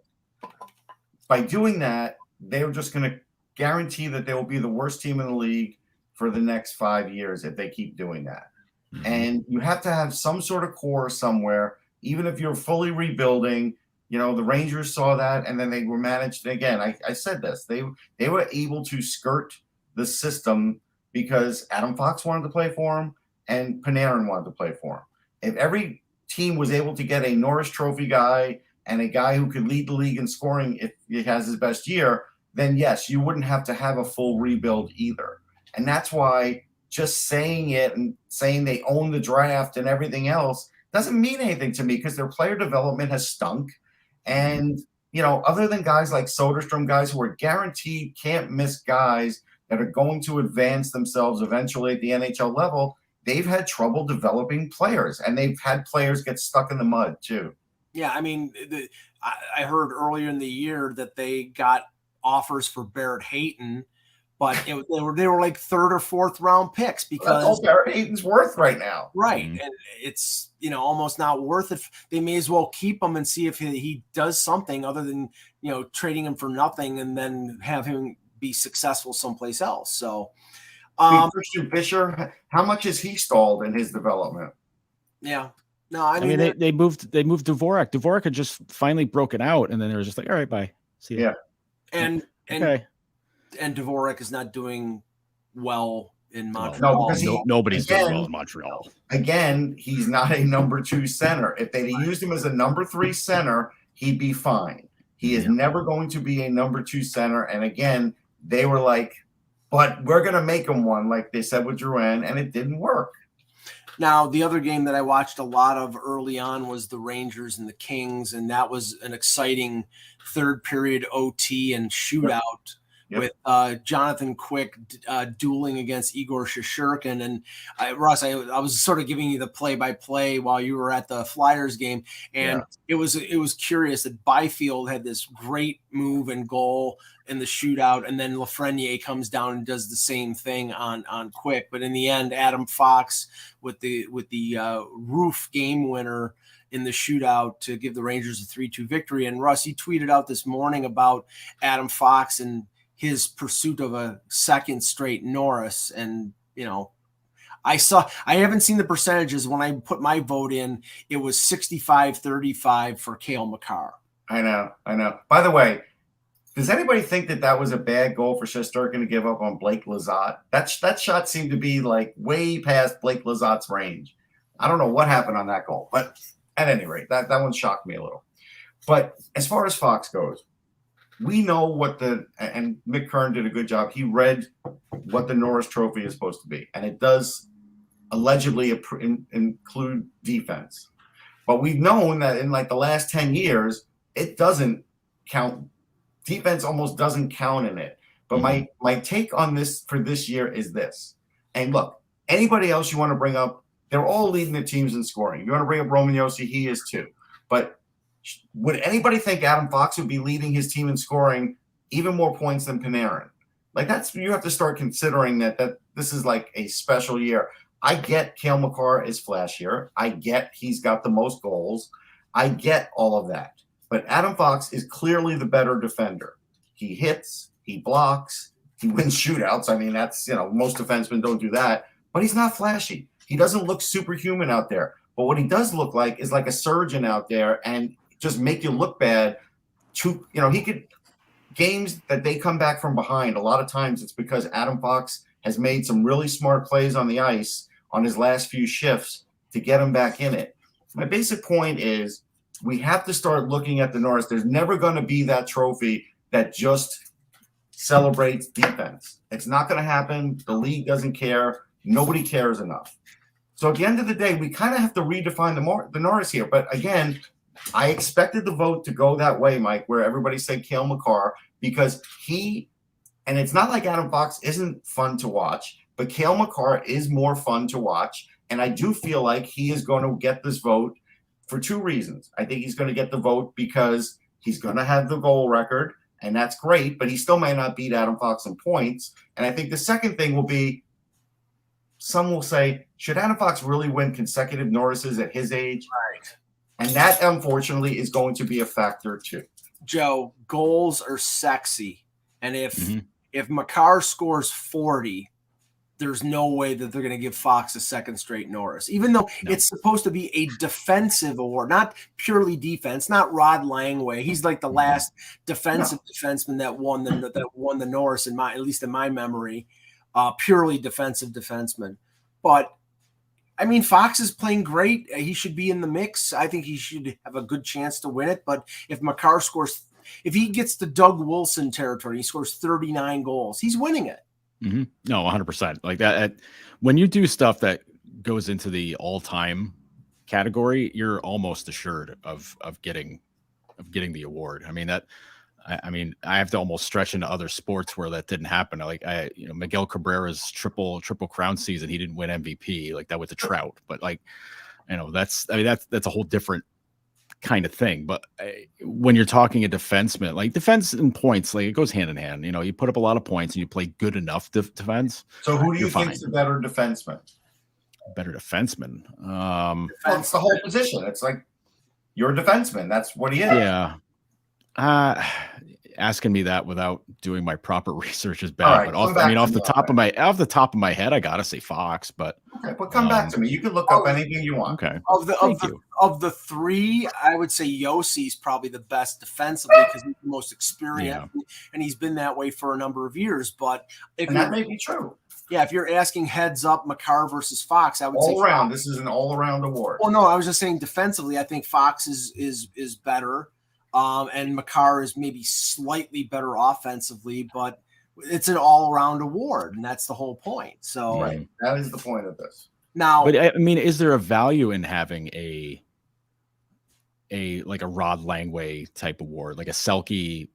[SPEAKER 3] By doing that, they're just going to guarantee that they will be the worst team in the league for the next 5 years if they keep doing that. Mm-hmm. And you have to have some sort of core somewhere, even if you're fully rebuilding. You know, the Rangers saw that, and then they were managed. Again, I said this. They were able to skirt the system because Adam Fox wanted to play for him and Panarin wanted to play for him. If every team was able to get a Norris Trophy guy and a guy who could lead the league in scoring if he has his best year, then yes, you wouldn't have to have a full rebuild either. And that's why just saying it and saying they own the draft and everything else doesn't mean anything to me because their player development has stunk. And, you know, other than guys like Soderstrom, guys who are guaranteed can't miss guys that are going to advance themselves eventually at the NHL level, they've had trouble developing players, and they've had players get stuck in the mud too.
[SPEAKER 1] Yeah, I mean, I heard earlier in the year that they got offers for Barrett Hayton, but they were like third or fourth round picks because
[SPEAKER 3] that's all Barrett Hayton's worth right now.
[SPEAKER 1] Right. Mm-hmm. And it's, almost not worth it. They may as well keep him and see if he does something other than, trading him for nothing and then have him be successful someplace else. So
[SPEAKER 3] Christian Fisher, how much has he stalled in his development?
[SPEAKER 1] Yeah. No, I
[SPEAKER 2] mean they moved Dvorak. Dvorak had just finally broken out, and then they were just like, all right, bye. See ya.
[SPEAKER 3] Yeah.
[SPEAKER 1] And Dvorak is not doing well in Montreal.
[SPEAKER 3] No, because
[SPEAKER 2] nobody's doing well in Montreal.
[SPEAKER 3] Again, he's not a number 2 center. If they'd used him as a number 3 center, he'd be fine. He is never going to be a number 2 center. And again, they were like, but we're going to make him one, like they said with Drouin, and it didn't work.
[SPEAKER 1] Now, the other game that I watched a lot of early on was the Rangers and the Kings, and that was an exciting third period OT and shootout. With Jonathan Quick dueling against Igor Shesterkin. And Russ, I was sort of giving you the play-by-play while you were at the Flyers game. And it was curious that Byfield had this great move and goal in the shootout. And then Lafreniere comes down and does the same thing on Quick. But in the end, Adam Fox with the roof game winner in the shootout to give the Rangers a 3-2 victory. And Russ, he tweeted out this morning about Adam Fox and his pursuit of a second straight Norris. And, I haven't seen the percentages. When I put my vote in, it was 65-35 for Cale Makar.
[SPEAKER 3] I know. By the way, does anybody think that was a bad goal for Shesterkin to give up on Blake Lizotte? That shot seemed to be like way past Blake Lizotte's range. I don't know what happened on that goal, but at any rate, that one shocked me a little. But as far as Fox goes, we know and Mick Kern did a good job. He read what the Norris Trophy is supposed to be, and it does allegedly include defense. But we've known that in like the last 10 years, it doesn't count. Defense almost doesn't count in it. But my take on this for this year is this. And look, anybody else you want to bring up, they're all leading the teams in scoring. You want to bring up Roman Josi, he is too. But would anybody think Adam Fox would be leading his team in scoring even more points than Panarin? Like you have to start considering that this is like a special year. I get Cale Makar is flashier. I get he's got the most goals. I get all of that. But Adam Fox is clearly the better defender. He hits, he blocks, he wins shootouts. I mean, that's, most defensemen don't do that. But he's not flashy. He doesn't look superhuman out there. But what he does look like is like a surgeon out there and just make you look bad. He could games that they come back from behind. A lot of times it's because Adam Fox has made some really smart plays on the ice on his last few shifts to get him back in it. My basic point is we have to start looking at the Norris. There's never going to be that trophy that just celebrates defense. It's not going to happen. The league doesn't care. Nobody cares enough. So at the end of the day, we kind of have to redefine the Norris here. But again, I expected the vote to go that way, Mike, where everybody said Cale Makar, because and it's not like Adam Fox isn't fun to watch, but Cale Makar is more fun to watch. And I do feel like he is going to get this vote for two reasons. I think he's going to get the vote because he's going to have the goal record, and that's great, but he still may not beat Adam Fox in points. And I think the second thing will be, some will say, should Adam Fox really win consecutive Norrises at his age?
[SPEAKER 1] Right.
[SPEAKER 3] And that, unfortunately, is going to be a factor too.
[SPEAKER 1] Joe, goals are sexy. And if Makar scores 40, there's no way that they're going to give Fox a second straight Norris, even though it's supposed to be a defensive award, not purely defense, not Rod Langway. He's like the last defensive defenseman that won the Norris at least in my memory, purely defensive defenseman. But I mean, Fox is playing great. He should be in the mix. I think he should have a good chance to win it. But if Makar if he gets to Doug Wilson territory, he scores 39 goals, he's winning it.
[SPEAKER 2] Mm-hmm. No, 100%. Like that. When you do stuff that goes into the all-time category, you're almost assured of getting the award. I mean, I have to almost stretch into other sports where that didn't happen. Like Miguel Cabrera's triple crown season, he didn't win MVP. Like that was a Trout, but that's a whole different kind of thing. But when you're talking a defenseman, like defense and points, like it goes hand in hand. You put up a lot of points and you play good enough defense.
[SPEAKER 3] So who do you think is the better defenseman?
[SPEAKER 2] Better defenseman.
[SPEAKER 3] It's the whole position. It's like you're a defenseman. That's what he is.
[SPEAKER 2] Yeah. Asking me that without doing my proper research is bad.
[SPEAKER 3] Right,
[SPEAKER 2] but off the top of my head, I gotta say Fox. But
[SPEAKER 3] okay, but come back to me. You can look up anything you want.
[SPEAKER 2] Okay.
[SPEAKER 1] Of the three, I would say Yossi's probably the best defensively because he's the most experienced, and he's been that way for a number of years. But
[SPEAKER 3] that may be true.
[SPEAKER 1] Yeah, if you're asking heads up, Makar versus Fox, I would say
[SPEAKER 3] all around. Fox. This is an all around award.
[SPEAKER 1] Well, no, I was just saying defensively. I think Fox is better. And Makar is maybe slightly better offensively, but it's an all-around award, and that's the whole point. So,
[SPEAKER 3] right, that is the point of this.
[SPEAKER 1] Now,
[SPEAKER 2] but I mean, is there a value in having a Rod Langway type award, like a Selke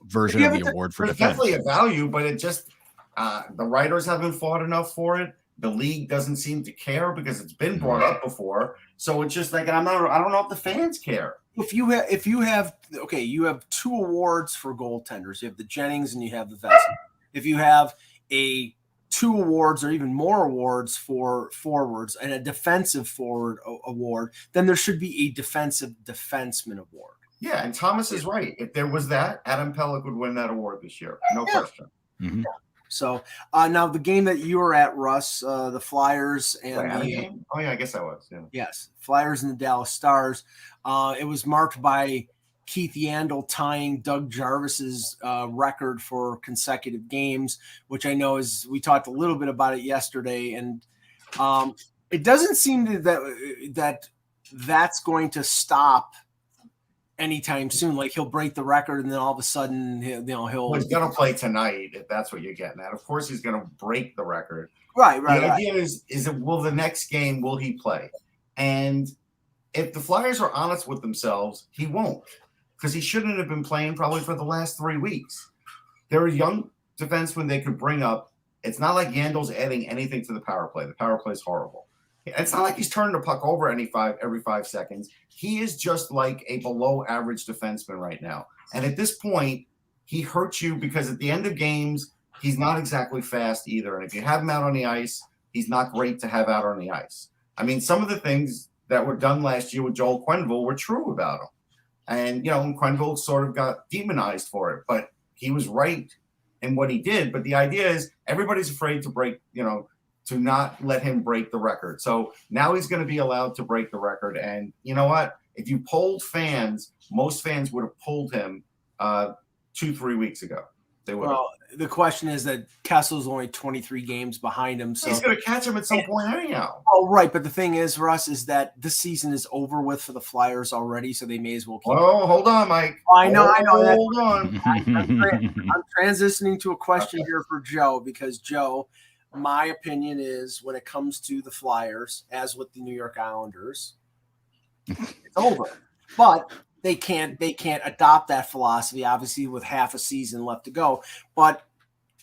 [SPEAKER 2] version of the award for defense?
[SPEAKER 3] Definitely a value, but it just the writers haven't fought enough for it. The league doesn't seem to care because it's been brought up before. So it's just like I don't know if the fans care.
[SPEAKER 1] If you have you have two awards for goaltenders. You have the Jennings and you have the Vesey. If you have two awards or even more awards for forwards and a defensive forward award, then there should be a defensive defenseman award.
[SPEAKER 3] Yeah, and Thomas is right. If there was that, Adam Pelech would win that award this year. No question.
[SPEAKER 2] Mm-hmm.
[SPEAKER 1] Yeah. So now the game that you were at, Russ, the Flyers and
[SPEAKER 3] I guess I was. Yeah.
[SPEAKER 1] Yes, Flyers and the Dallas Stars. It was marked by Keith Yandel tying Doug Jarvis's record for consecutive games, which I know we talked a little bit about it yesterday, and it doesn't seem that's going to stop anytime soon. Like he'll break the record, and then all of a sudden, he's
[SPEAKER 3] going to play tonight. If that's what you're getting at, of course he's going to break the record.
[SPEAKER 1] Right.
[SPEAKER 3] The idea is will the next game will he play? And if the Flyers are honest with themselves, he won't, because he shouldn't have been playing probably for the last 3 weeks. There are young defensemen they could bring up. It's not like Yandel's adding anything to the power play. The power play is horrible. It's not like he's turning the puck over every 5 seconds. He is just like a below average defenseman right now. And at this point, he hurts you because at the end of games, he's not exactly fast either. And if you have him out on the ice, he's not great to have out on the ice. I mean, some of the things that were done last year with Joel Quenneville were true about him. And, Quenneville sort of got demonized for it, but he was right in what he did. But the idea is everybody's afraid to break, to not let him break the record. So now he's going to be allowed to break the record. And you know what? If you polled fans, most fans would have pulled him 2-3 weeks ago. They would.
[SPEAKER 1] Well, the question is that Kessel's only 23 games behind him. So
[SPEAKER 3] he's going to catch him at some point anyhow.
[SPEAKER 1] Oh, right. But the thing is, Russ, is that this season is over with for the Flyers already, so they may as well keep
[SPEAKER 3] Oh, hold on, Mike.
[SPEAKER 1] I know.
[SPEAKER 3] Hold on.
[SPEAKER 1] I'm transitioning to a question here for Joe because, Joe, my opinion is when it comes to the Flyers, as with the New York Islanders, it's over. But they can't adopt that philosophy, obviously, with half a season left to go. But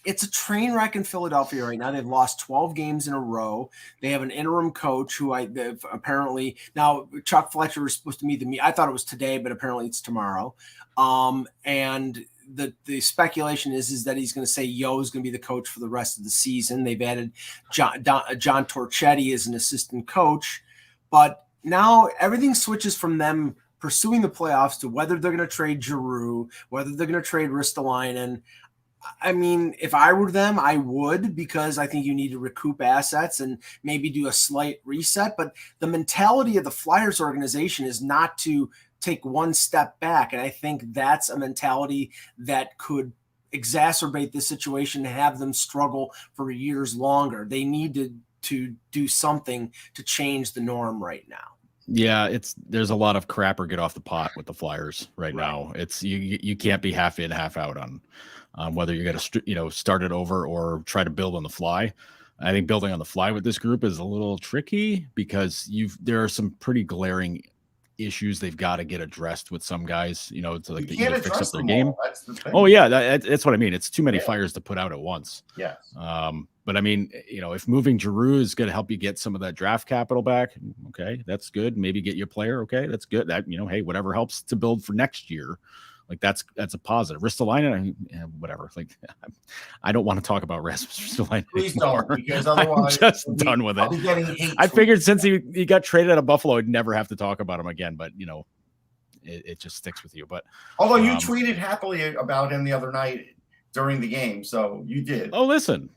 [SPEAKER 1] it's a train wreck in Philadelphia right now. They've lost 12 games in a row. They have an interim coach who apparently now Chuck Fletcher was supposed to meet them. I thought it was today, but apparently it's tomorrow. And the speculation is that he's going to say Yo is going to be the coach for the rest of the season. They've added John Torchetti as an assistant coach, but now everything switches from them pursuing the playoffs to whether they're going to trade Giroux, whether they're going to trade Ristolainen. I mean, if I were them, I would, because I think you need to recoup assets and maybe do a slight reset. But the mentality of the Flyers organization is not to take one step back. And I think that's a mentality that could exacerbate the situation and have them struggle for years longer. They need to do something to change the norm right now.
[SPEAKER 2] Yeah, there's a lot of crap or get off the pot with the Flyers right now. It's you can't be half in, half out on whether you're going to start it over or try to build on the fly. I think building on the fly with this group is a little tricky because there are some pretty glaring issues they've got to get addressed with some guys, to like fix up their game.
[SPEAKER 3] That's the thing.
[SPEAKER 2] Oh yeah, that's what I mean. It's too many fires to put out at once.
[SPEAKER 3] Yes.
[SPEAKER 2] But I mean, if moving Giroux is going to help you get some of that draft capital back, okay, that's good. Maybe get you a player, okay, that's good. That hey, whatever helps to build for next year, like that's a positive. Ristolainen, whatever. Like, I don't want to talk about Rasmus Ristolainen.
[SPEAKER 3] Please
[SPEAKER 2] anymore.
[SPEAKER 3] don't, because otherwise
[SPEAKER 2] I'm just done with it. I figured since he got traded out of Buffalo, I'd never have to talk about him again. But it just sticks with you. But
[SPEAKER 3] although you tweeted happily about him the other night during the game, so you did.
[SPEAKER 2] Oh, listen.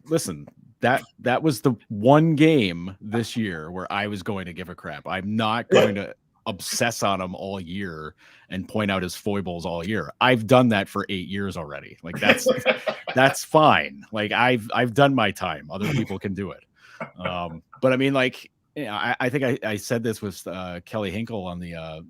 [SPEAKER 2] That was the one game this year where I was going to give a crap. I'm not going to obsess on him all year and point out his foibles all year. I've done that for 8 years already. Like that's fine. Like I've done my time. Other people can do it. But I mean, like, I think I said this with Kelly Hinkle on the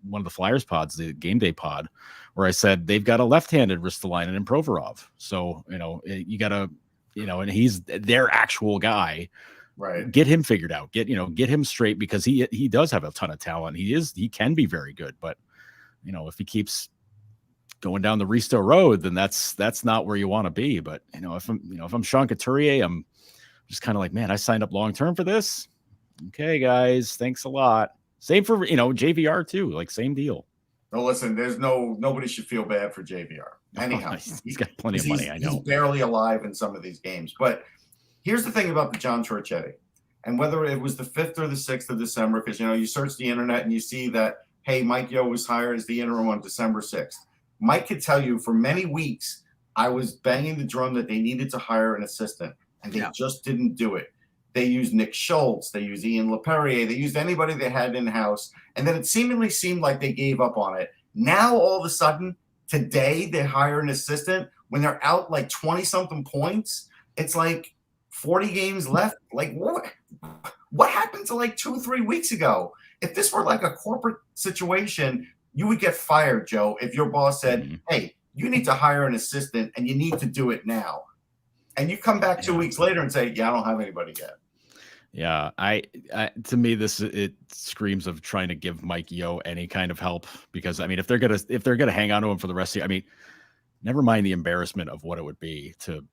[SPEAKER 2] one of the Flyers pods, the game day pod, where I said they've got a left-handed Ristolainen and Provorov. So, you gotta, and he's their actual guy.
[SPEAKER 3] Right.
[SPEAKER 2] Get him figured out. Get him straight, because he does have a ton of talent. He can be very good, but if he keeps going down the Risto road, then that's not where you want to be. But if I'm Sean Couturier, I'm just kind of like, man, I signed up long term for this. Okay, guys, thanks a lot. Same for JVR too, like same deal.
[SPEAKER 3] No, listen, nobody should feel bad for JVR. Anyhow,
[SPEAKER 2] he's got plenty of money. I know
[SPEAKER 3] he's barely alive in some of these games, but here's the thing about the John Torchetti, and whether it was the 5th or the 6th of December, because you search the internet and you see that, hey, Mike Yeo was hired as the interim on December 6th. Mike could tell you for many weeks I was banging the drum that they needed to hire an assistant, and they just didn't do it. They used Nick Schultz, they used Ian LePerrier, they used anybody they had in-house, and then it seemingly seemed like they gave up on it. Now, all of a sudden, today, they hire an assistant when they're out like 20-something points. It's like 40 games left. Like, what happened to like 2-3 weeks ago? If this were like a corporate situation, you would get fired, Joe, if your boss said, hey, you need to hire an assistant and you need to do it now. And you come back 2 weeks later and say, I don't have anybody yet.
[SPEAKER 2] Yeah, I to me it screams of trying to give Mike Yeo any kind of help, because I mean, if they're gonna hang on to him for the rest of the year, I mean, never mind the embarrassment of what it would be to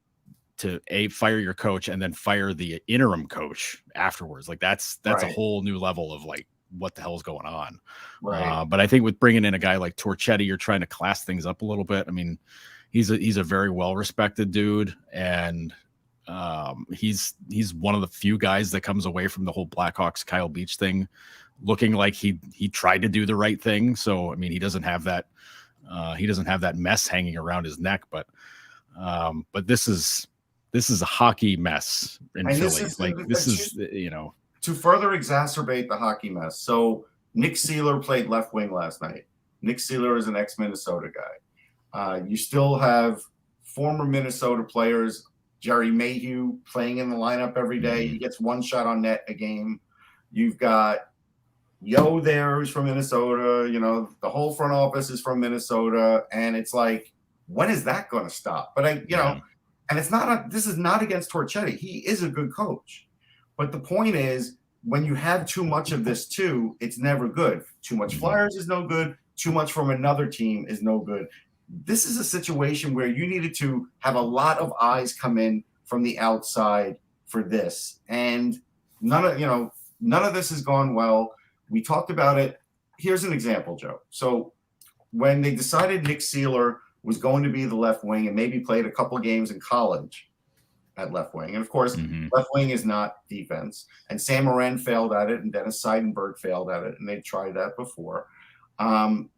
[SPEAKER 2] fire your coach and then fire the interim coach afterwards. Like that's a whole new level of like, what the hell is going on?
[SPEAKER 3] Right.
[SPEAKER 2] But I think with bringing in a guy like Torchetti, you're trying to class things up a little bit. I mean, he's a very well respected dude, and he's one of the few guys that comes away from the whole Blackhawks Kyle Beach thing looking like he tried to do the right thing. So I mean, he doesn't have that mess hanging around his neck, but this is this is a hockey mess in
[SPEAKER 3] And
[SPEAKER 2] Philly. This is
[SPEAKER 3] to further exacerbate the hockey mess. So Nick Seeler played left wing last night. Nick Seeler is an ex-Minnesota guy. You still have former Minnesota players, Jerry Mayhew, playing in the lineup every day. He gets one shot on net a game. You've got Yo there, who's from Minnesota. The whole front office is from Minnesota. And it's like, when is that going to stop? But and it's not this is not against Torchetti. He is a good coach. But the point is, when you have too much of this too, it's never good. Too much Flyers is no good. Too much from another team is no good. This is a situation where you needed to have a lot of eyes come in from the outside for this. And none of this has gone well. We talked about it. Here's an example, Joe. So when they decided Nick Seeler was going to be the left wing and maybe played a couple games in college at left wing. And of course, left wing is not defense. And Sam Morin failed at it, and Dennis Seidenberg failed at it, and they tried that before. And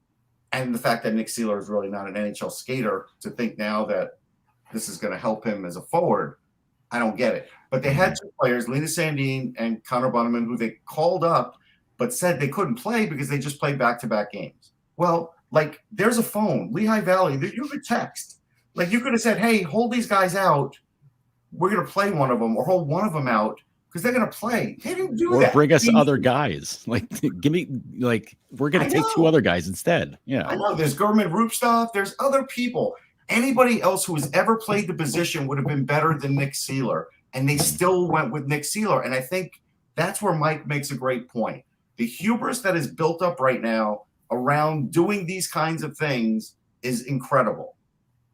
[SPEAKER 3] the fact that Nick Seeler is really not an NHL skater, to think now that this is going to help him as a forward, I don't get it. But they had two players, Lena Sandin and Connor Bunneman, who they called up but said they couldn't play because they just played back-to-back games. Well, there's a phone, Lehigh Valley, you could text. You could have said, hey, hold these guys out. We're going to play one of them, or hold one of them out because they're going to play. They didn't do that.
[SPEAKER 2] Or bring us other guys. Give me, we're going to take two other guys instead. Yeah.
[SPEAKER 3] I know. There's German Rupstov. There's other people. Anybody else who has ever played the position would have been better than Nick Seeler. And they still went with Nick Seeler. And I think that's where Mike makes a great point. The hubris that is built up right now around doing these kinds of things is incredible.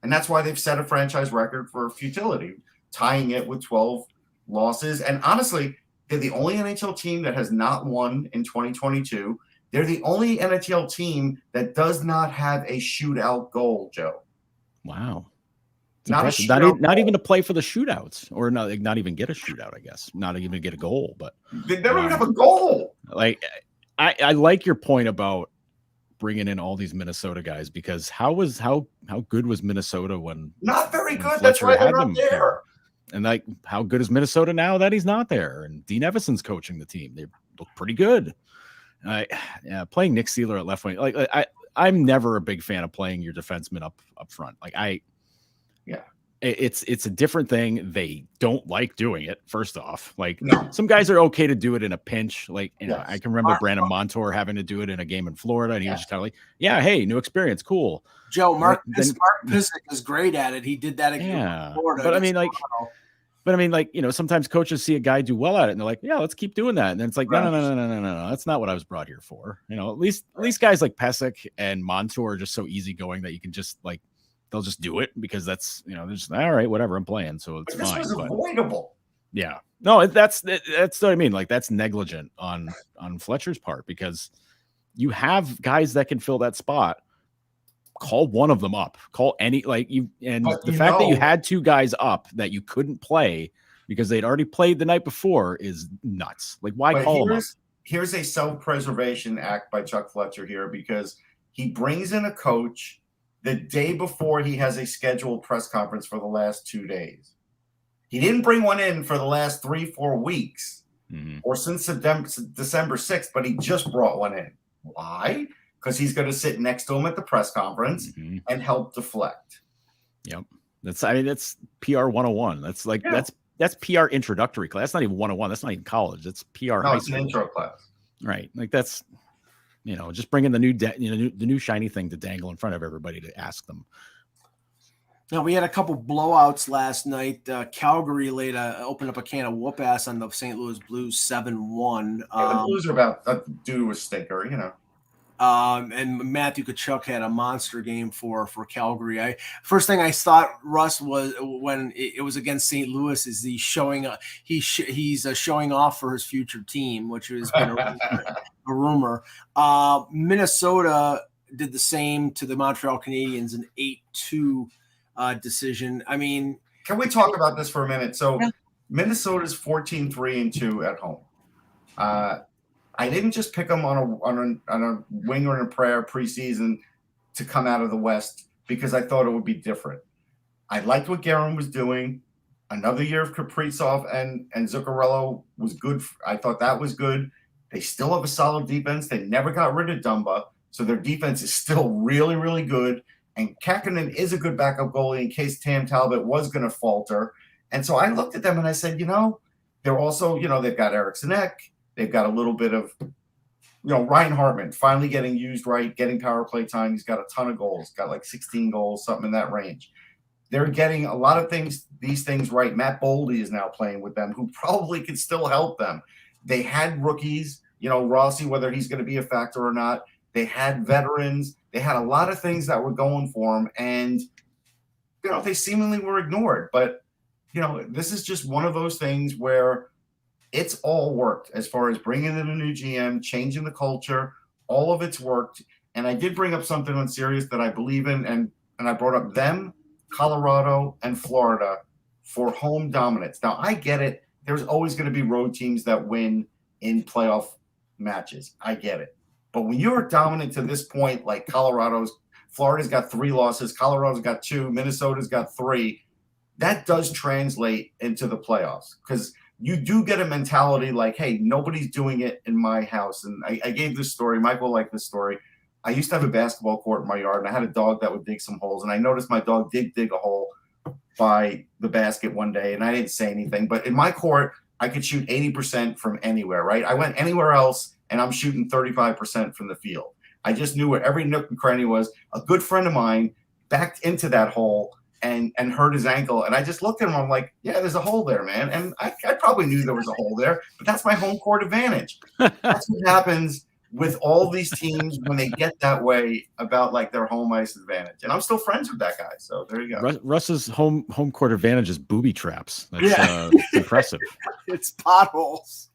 [SPEAKER 3] And that's why they've set a franchise record for futility, tying it with 12 losses. And honestly, they're the only NHL team that has not won in 2022. They're the only NHL team that does not have a shootout goal, Joe.
[SPEAKER 2] Wow.
[SPEAKER 3] Not
[SPEAKER 2] even to play for the shootouts, or not even get a shootout, I guess. Not even get a goal, but
[SPEAKER 3] they never even have a goal.
[SPEAKER 2] I like your point about bringing in all these Minnesota guys, because how good was Minnesota when
[SPEAKER 3] not very good.
[SPEAKER 2] Fletcher
[SPEAKER 3] That's why they're
[SPEAKER 2] had
[SPEAKER 3] not
[SPEAKER 2] them
[SPEAKER 3] there.
[SPEAKER 2] And how good is Minnesota now that he's not there? And Dean Evason's coaching the team. They look pretty good. Playing Nick Seeler at left wing, I'm never a big fan of playing your defenseman up front. It's a different thing. They don't like doing it. First off, some guys are okay to do it in a pinch. I can remember Brandon Montour having to do it in a game in Florida, and he was just kind of hey, new experience, cool.
[SPEAKER 1] Joe, Mark Pysyk is great at it. He did that again in Florida.
[SPEAKER 2] But sometimes coaches see a guy do well at it, and they're like, yeah, let's keep doing that. And then it's no, that's not what I was brought here for. At least guys like Pysyk and Montour are just so easygoing that you can just they'll just do it because that's, they're just all right, whatever, I'm playing, so it's fine.
[SPEAKER 3] This was avoidable.
[SPEAKER 2] Yeah, no, that's what I mean. That's negligent on Fletcher's part, because you have guys that can fill that spot. Call one of them up. Call any the fact that you had two guys up that you couldn't play because they'd already played the night before is nuts. Why call them up?
[SPEAKER 3] Here's a self-preservation act by Chuck Fletcher here, because he brings in a coach the day before he has a scheduled press conference for the last 2 days. He didn't bring one in for the last 3-4 weeks or since December 6th, but he just brought one in. Why? Because he's going to sit next to him at the press conference and help deflect.
[SPEAKER 2] Yep. That's PR 101. That's PR introductory class. That's not even 101. That's not even college. That's PR.
[SPEAKER 3] No, it's an intro class.
[SPEAKER 2] Right. That's, just bringing the new shiny thing to dangle in front of everybody to ask them.
[SPEAKER 1] Now, we had a couple blowouts last night. Calgary opened up a can of whoop ass on the St. Louis Blues 7-1.
[SPEAKER 3] The Blues are about due to a stinker,
[SPEAKER 1] And Matthew Tkachuk had a monster game for Calgary. First thing I thought, Russ, was when it was against St. Louis, is he's showing off for his future team, which has been a rumor. Minnesota did the same to the Montreal Canadiens, an 8-2 decision. I mean,
[SPEAKER 3] can we talk about this for a minute? So Minnesota's 14-3-2 at home. I didn't just pick them on a wing or in a prayer preseason to come out of the West because I thought it would be different. I liked what Guerin was doing. Another year of Kaprizov and Zuccarello was good. I thought that was good. They still have a solid defense. They never got rid of Dumba, so their defense is still really, really good. And Kähkönen is a good backup goalie in case Tam Talbot was going to falter. And so I looked at them and I said, they're also, they've got Eriksson Ek. They've got a little bit of, Ryan Hartman finally getting used right, getting power play time. He's got a ton of goals, got like 16 goals, something in that range. They're getting a lot of these things right. Matt Boldy is now playing with them, who probably could still help them. They had rookies, Rossi, whether he's going to be a factor or not. They had veterans. They had a lot of things that were going for them, and they seemingly were ignored. But this is just one of those things where it's all worked as far as bringing in a new GM, changing the culture. All of it's worked. And I did bring up something on Sirius that I believe in, and I brought up them, Colorado, and Florida for home dominance. Now, I get it. There's always going to be road teams that win in playoff matches. I get it. But when you're dominant to this point, like Florida's got 3 losses, Colorado's got 2, Minnesota's got 3, that does translate into the playoffs because you do get a mentality like, hey, nobody's doing it in my house. And I gave this story. Michael liked this story. I used to have a basketball court in my yard, and I had a dog that would dig some holes. And I noticed my dog did dig a hole by the basket one day, and I didn't say anything. But in my court, I could shoot 80% from anywhere, right? I went anywhere else, and I'm shooting 35% from the field. I just knew where every nook and cranny was. A good friend of mine backed into that hole and hurt his ankle. And I just looked at him. I'm like, yeah, there's a hole there, man. And I probably knew there was a hole there, but that's my home court advantage. That's what happens with all these teams when they get that way about like their home ice advantage. And I'm still friends with that guy. So there you go.
[SPEAKER 2] Russ's home court advantage is booby traps. That's impressive.
[SPEAKER 1] It's potholes.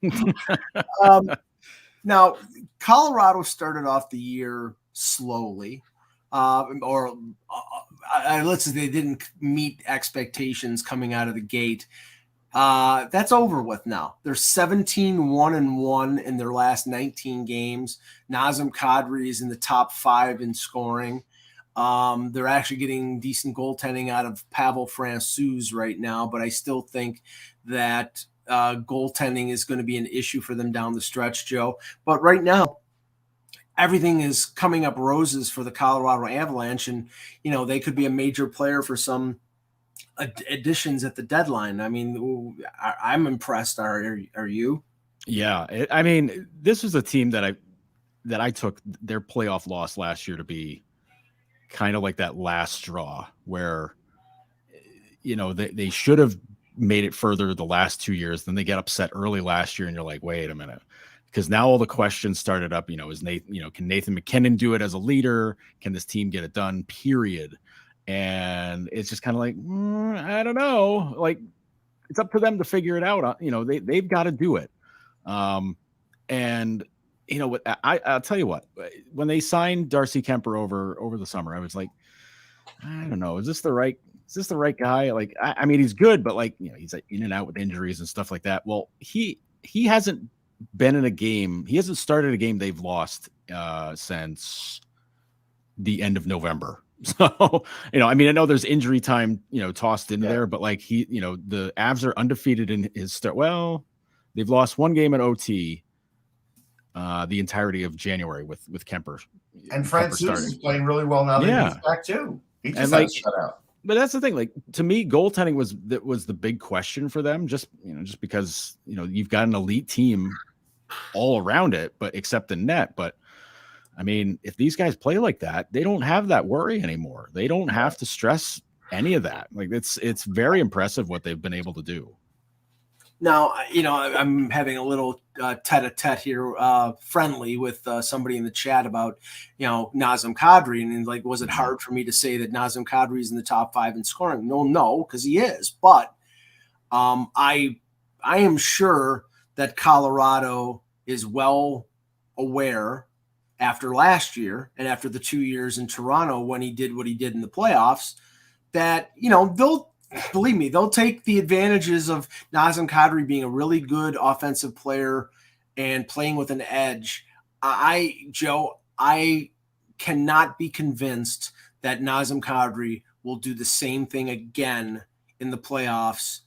[SPEAKER 1] Now, Colorado started off the year slowly. Let's say they didn't meet expectations coming out of the gate. That's over with now. They're 17-1-1 in their last 19 games. Nazem Kadri is in the top 5 in scoring. They're actually getting decent goaltending out of Pavel Francouz right now, but I still think that goaltending is going to be an issue for them down the stretch, Joe. But right now, everything is coming up roses for the Colorado Avalanche, and they could be a major player for some additions at the deadline. I mean, I'm impressed. Are you?
[SPEAKER 2] Yeah, this was a team that I took their playoff loss last year to be kind of like that last straw where they should have made it further the last 2 years. Then they get upset early last year, and you're like, wait a minute. Because now all the questions started up, can Nathan McKinnon do it as a leader? Can this team get it done? Period. And it's just kind of like, I don't know. Like, it's up to them to figure it out. They've got to do it. And what I'll tell you what, when they signed Darcy Kemper over the summer, I was like, I don't know, is this the right guy? Like, I mean, he's good, but like, he's like in and out with injuries and stuff like that. Well, he hasn't been in a game. He hasn't started a game they've lost since the end of November. So, I know there's injury time, tossed in there, but like the Avs are undefeated in his start. Well, they've lost 1 game at OT the entirety of January with Kemper.
[SPEAKER 3] And Francouz is playing really well now that he's back too. He just had shut out.
[SPEAKER 2] But that's the thing. Like, to me, goaltending was the big question for them. Just because you've got an elite team all around it, but except the net. But I mean, if these guys play like that, they don't have that worry anymore. They don't have to stress any of that. Like, it's very impressive what they've been able to do.
[SPEAKER 1] Now, I'm having a little tete-a-tete here, friendly with somebody in the chat about, Nazem Kadri. And like, was it hard for me to say that Nazem Kadri is in the top 5 in scoring? No, because he is. But I am sure that Colorado is well aware after last year and after the 2 years in Toronto when he did what he did in the playoffs, that, believe me, they'll take the advantages of Nazem Kadri being a really good offensive player and playing with an edge. Joe, I cannot be convinced that Nazem Kadri will do the same thing again in the playoffs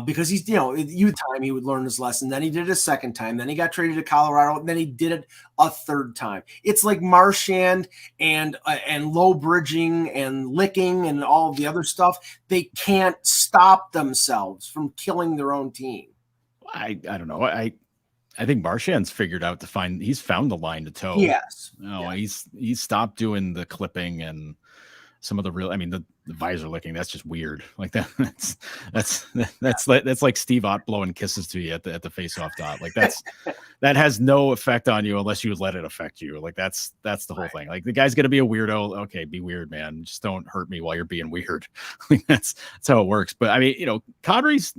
[SPEAKER 1] because he's, youth time, he would learn his lesson. Then he did it a second time. Then he got traded to Colorado. And then he did it a third time. It's like Marchand and low bridging and licking and all the other stuff. They can't stop themselves from killing their own team.
[SPEAKER 2] I don't know. I think Marchand's figured out he's found the line to toe.
[SPEAKER 1] Yes.
[SPEAKER 2] No, he's stopped doing the clipping and some of the real, the visor licking. That's just weird. Like that's like Steve Ott blowing kisses to you at the face-off dot. Like that has no effect on you unless you let it affect you. Like that's the whole thing. Like the guy's gonna be a weirdo. Okay, be weird, man. Just don't hurt me while you're being weird. That's how it works. But Kadri's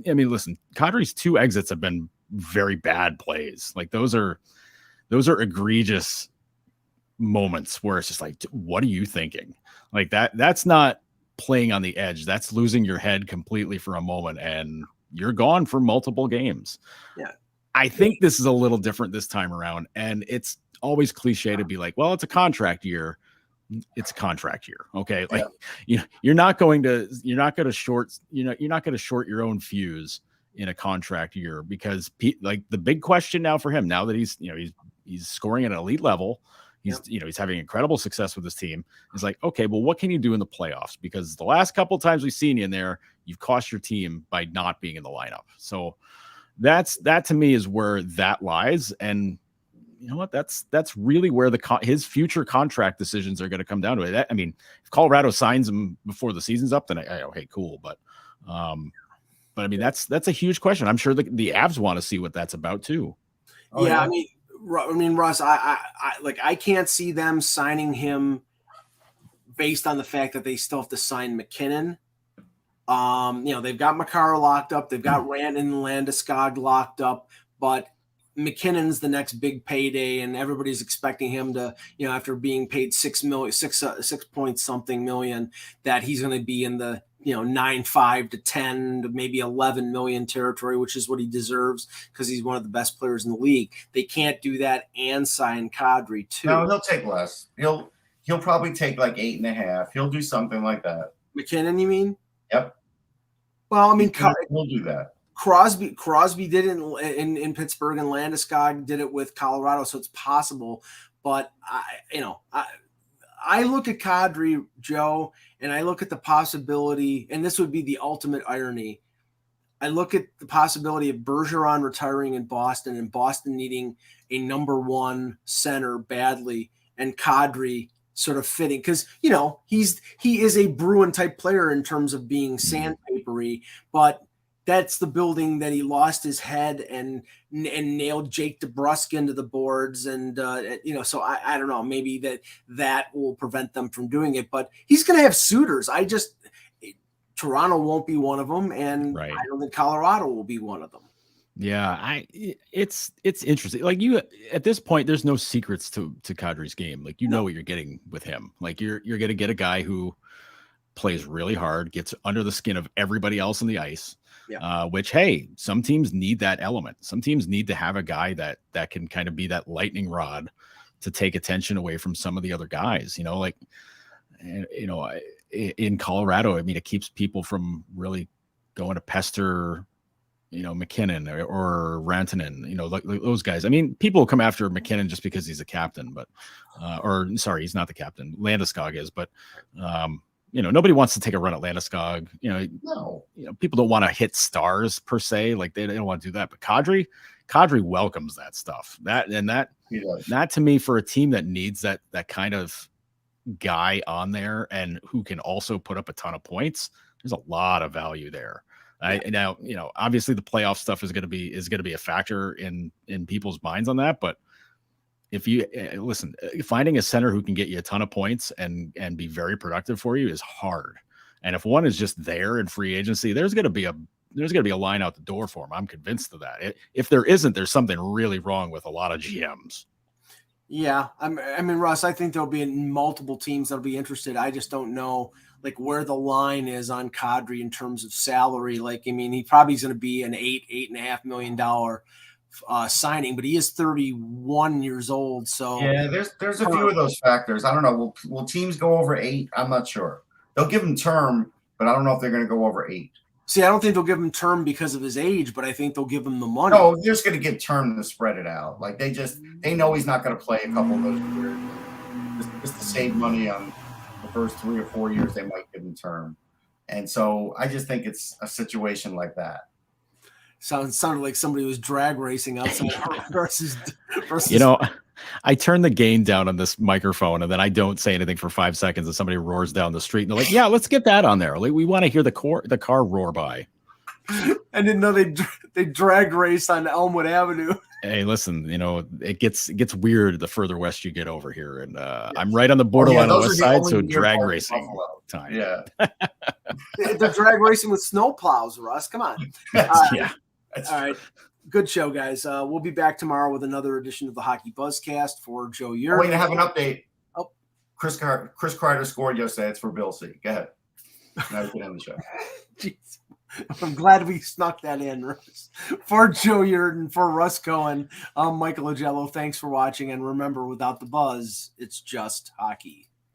[SPEAKER 2] 2 exits have been very bad plays. Like those are egregious moments where it's just like, what are you thinking? Like that's not playing on the edge. That's losing your head completely for a moment and you're gone for multiple games.
[SPEAKER 1] Yeah.
[SPEAKER 2] I think this is a little different this time around. And it's always cliche to be like, well, it's a contract year. It's a contract year. Okay. Like, you're not going to short your own fuse in a contract year, because like the big question now for him, now that he's scoring at an elite level, he's having incredible success with his team, is like, okay, well, what can you do in the playoffs? Because the last couple of times we've seen you in there, you've cost your team by not being in the lineup. So that to me is where that lies. And you know what? That's really where his future contract decisions are going to come down to it. If Colorado signs him before the season's up, then hey, cool. But that's a huge question. I'm sure the Avs want to see what that's about too.
[SPEAKER 1] Russ, I can't see them signing him based on the fact that they still have to sign McKinnon. They've got Makar locked up. They've got Rand and Landeskog locked up, but McKinnon's the next big payday, and everybody's expecting him to, after being paid $6 point something million, that he's going to be in the 9.5 to 10 to maybe 11 million territory, which is what he deserves because he's one of the best players in the league. They can't do that and sign Kadri too.
[SPEAKER 3] No, he'll take less. He'll probably take like 8.5. He'll do something like that.
[SPEAKER 1] McKinnon, you mean?
[SPEAKER 3] Yep.
[SPEAKER 1] Well,
[SPEAKER 3] he'll do that.
[SPEAKER 1] Crosby did it in Pittsburgh, and Landeskog did it with Colorado, so it's possible. But I look at Kadri, Joe, and I look at the possibility, and this would be the ultimate irony. I look at the possibility of Bergeron retiring in Boston and Boston needing a number 1 center badly, and Kadri sort of fitting because, he is a Bruin type player in terms of being sandpapery, but that's the building that he lost his head and nailed Jake DeBrusk into the boards. And, so I don't know, maybe that will prevent them from doing it, but he's going to have suitors. Toronto won't be one of them. And right. I don't think Colorado will be one of them.
[SPEAKER 2] Yeah. It's interesting. Like at this point, there's no secrets to Kadri's game. Like, know what you're getting with him. Like you're going to get a guy who plays really hard, gets under the skin of everybody else on the ice. Yeah. Which, hey, some teams need that element. Some teams need to have a guy that can kind of be that lightning rod to take attention away from some of the other guys. In Colorado, it keeps people from really going to pester, McKinnon or Rantanen, like those guys. People come after McKinnon just because he's a captain, but he's not the captain. Landeskog is, but nobody wants to take a run at Landeskog.
[SPEAKER 3] No.
[SPEAKER 2] People don't want to hit stars per se. Like they don't want to do that. But Kadri welcomes that stuff. That to me, for a team that needs that kind of guy on there and who can also put up a ton of points, there's a lot of value there. Now, obviously the playoff stuff is going to be a factor in people's minds on that, but if you finding a center who can get you a ton of points and be very productive for you is hard. And if one is just there in free agency, there's going to be a line out the door for him. I'm convinced of that. If there isn't, there's something really wrong with a lot of GMs.
[SPEAKER 1] Yeah. Russ, I think there'll be multiple teams that'll be interested. I just don't know where the line is on Kadri in terms of salary. He probably is going to be an $8.5 million signing, but he is 31 years old. So
[SPEAKER 3] yeah, there's a few of those factors. I don't know. Will teams go over 8? I'm not sure. They'll give him term, but I don't know if they're going to go over 8.
[SPEAKER 1] See, I don't think they'll give him term because of his age, but I think they'll give him the money.
[SPEAKER 3] No, they're just going to give term to spread it out. Like they know he's not going to play a couple of those years. Just to save money on the first 3 or 4 years, they might give him term. And so I just think it's a situation like that.
[SPEAKER 1] Sounded like somebody was drag racing outside versus.
[SPEAKER 2] You know, I turn the gain down on this microphone and then I don't say anything for 5 seconds and somebody roars down the street and they're like, yeah, let's get that on there. Like, we want to hear the car roar by.
[SPEAKER 1] I didn't know they drag race on Elmwood Avenue.
[SPEAKER 2] Hey, listen, you know, it gets weird the further west you get over here. And I'm right on the borderline on the west side, so drag racing time.
[SPEAKER 3] Yeah.
[SPEAKER 1] They're drag racing with snow plows, Russ. Come on.
[SPEAKER 2] Yeah.
[SPEAKER 1] All right. Good show, guys. We'll be back tomorrow with another edition of the Hockey Buzzcast for Joe Yurt.
[SPEAKER 3] Wait, to have an update. Oh, Chris Kreider scored yesterday. It's for Bill C. Go ahead. Now we can end the show.
[SPEAKER 1] Jeez. I'm glad we snuck that in, Russ. For Joe Yurt and for Russ Cohen, I'm Michael Agello. Thanks for watching. And remember, without the buzz, it's just hockey.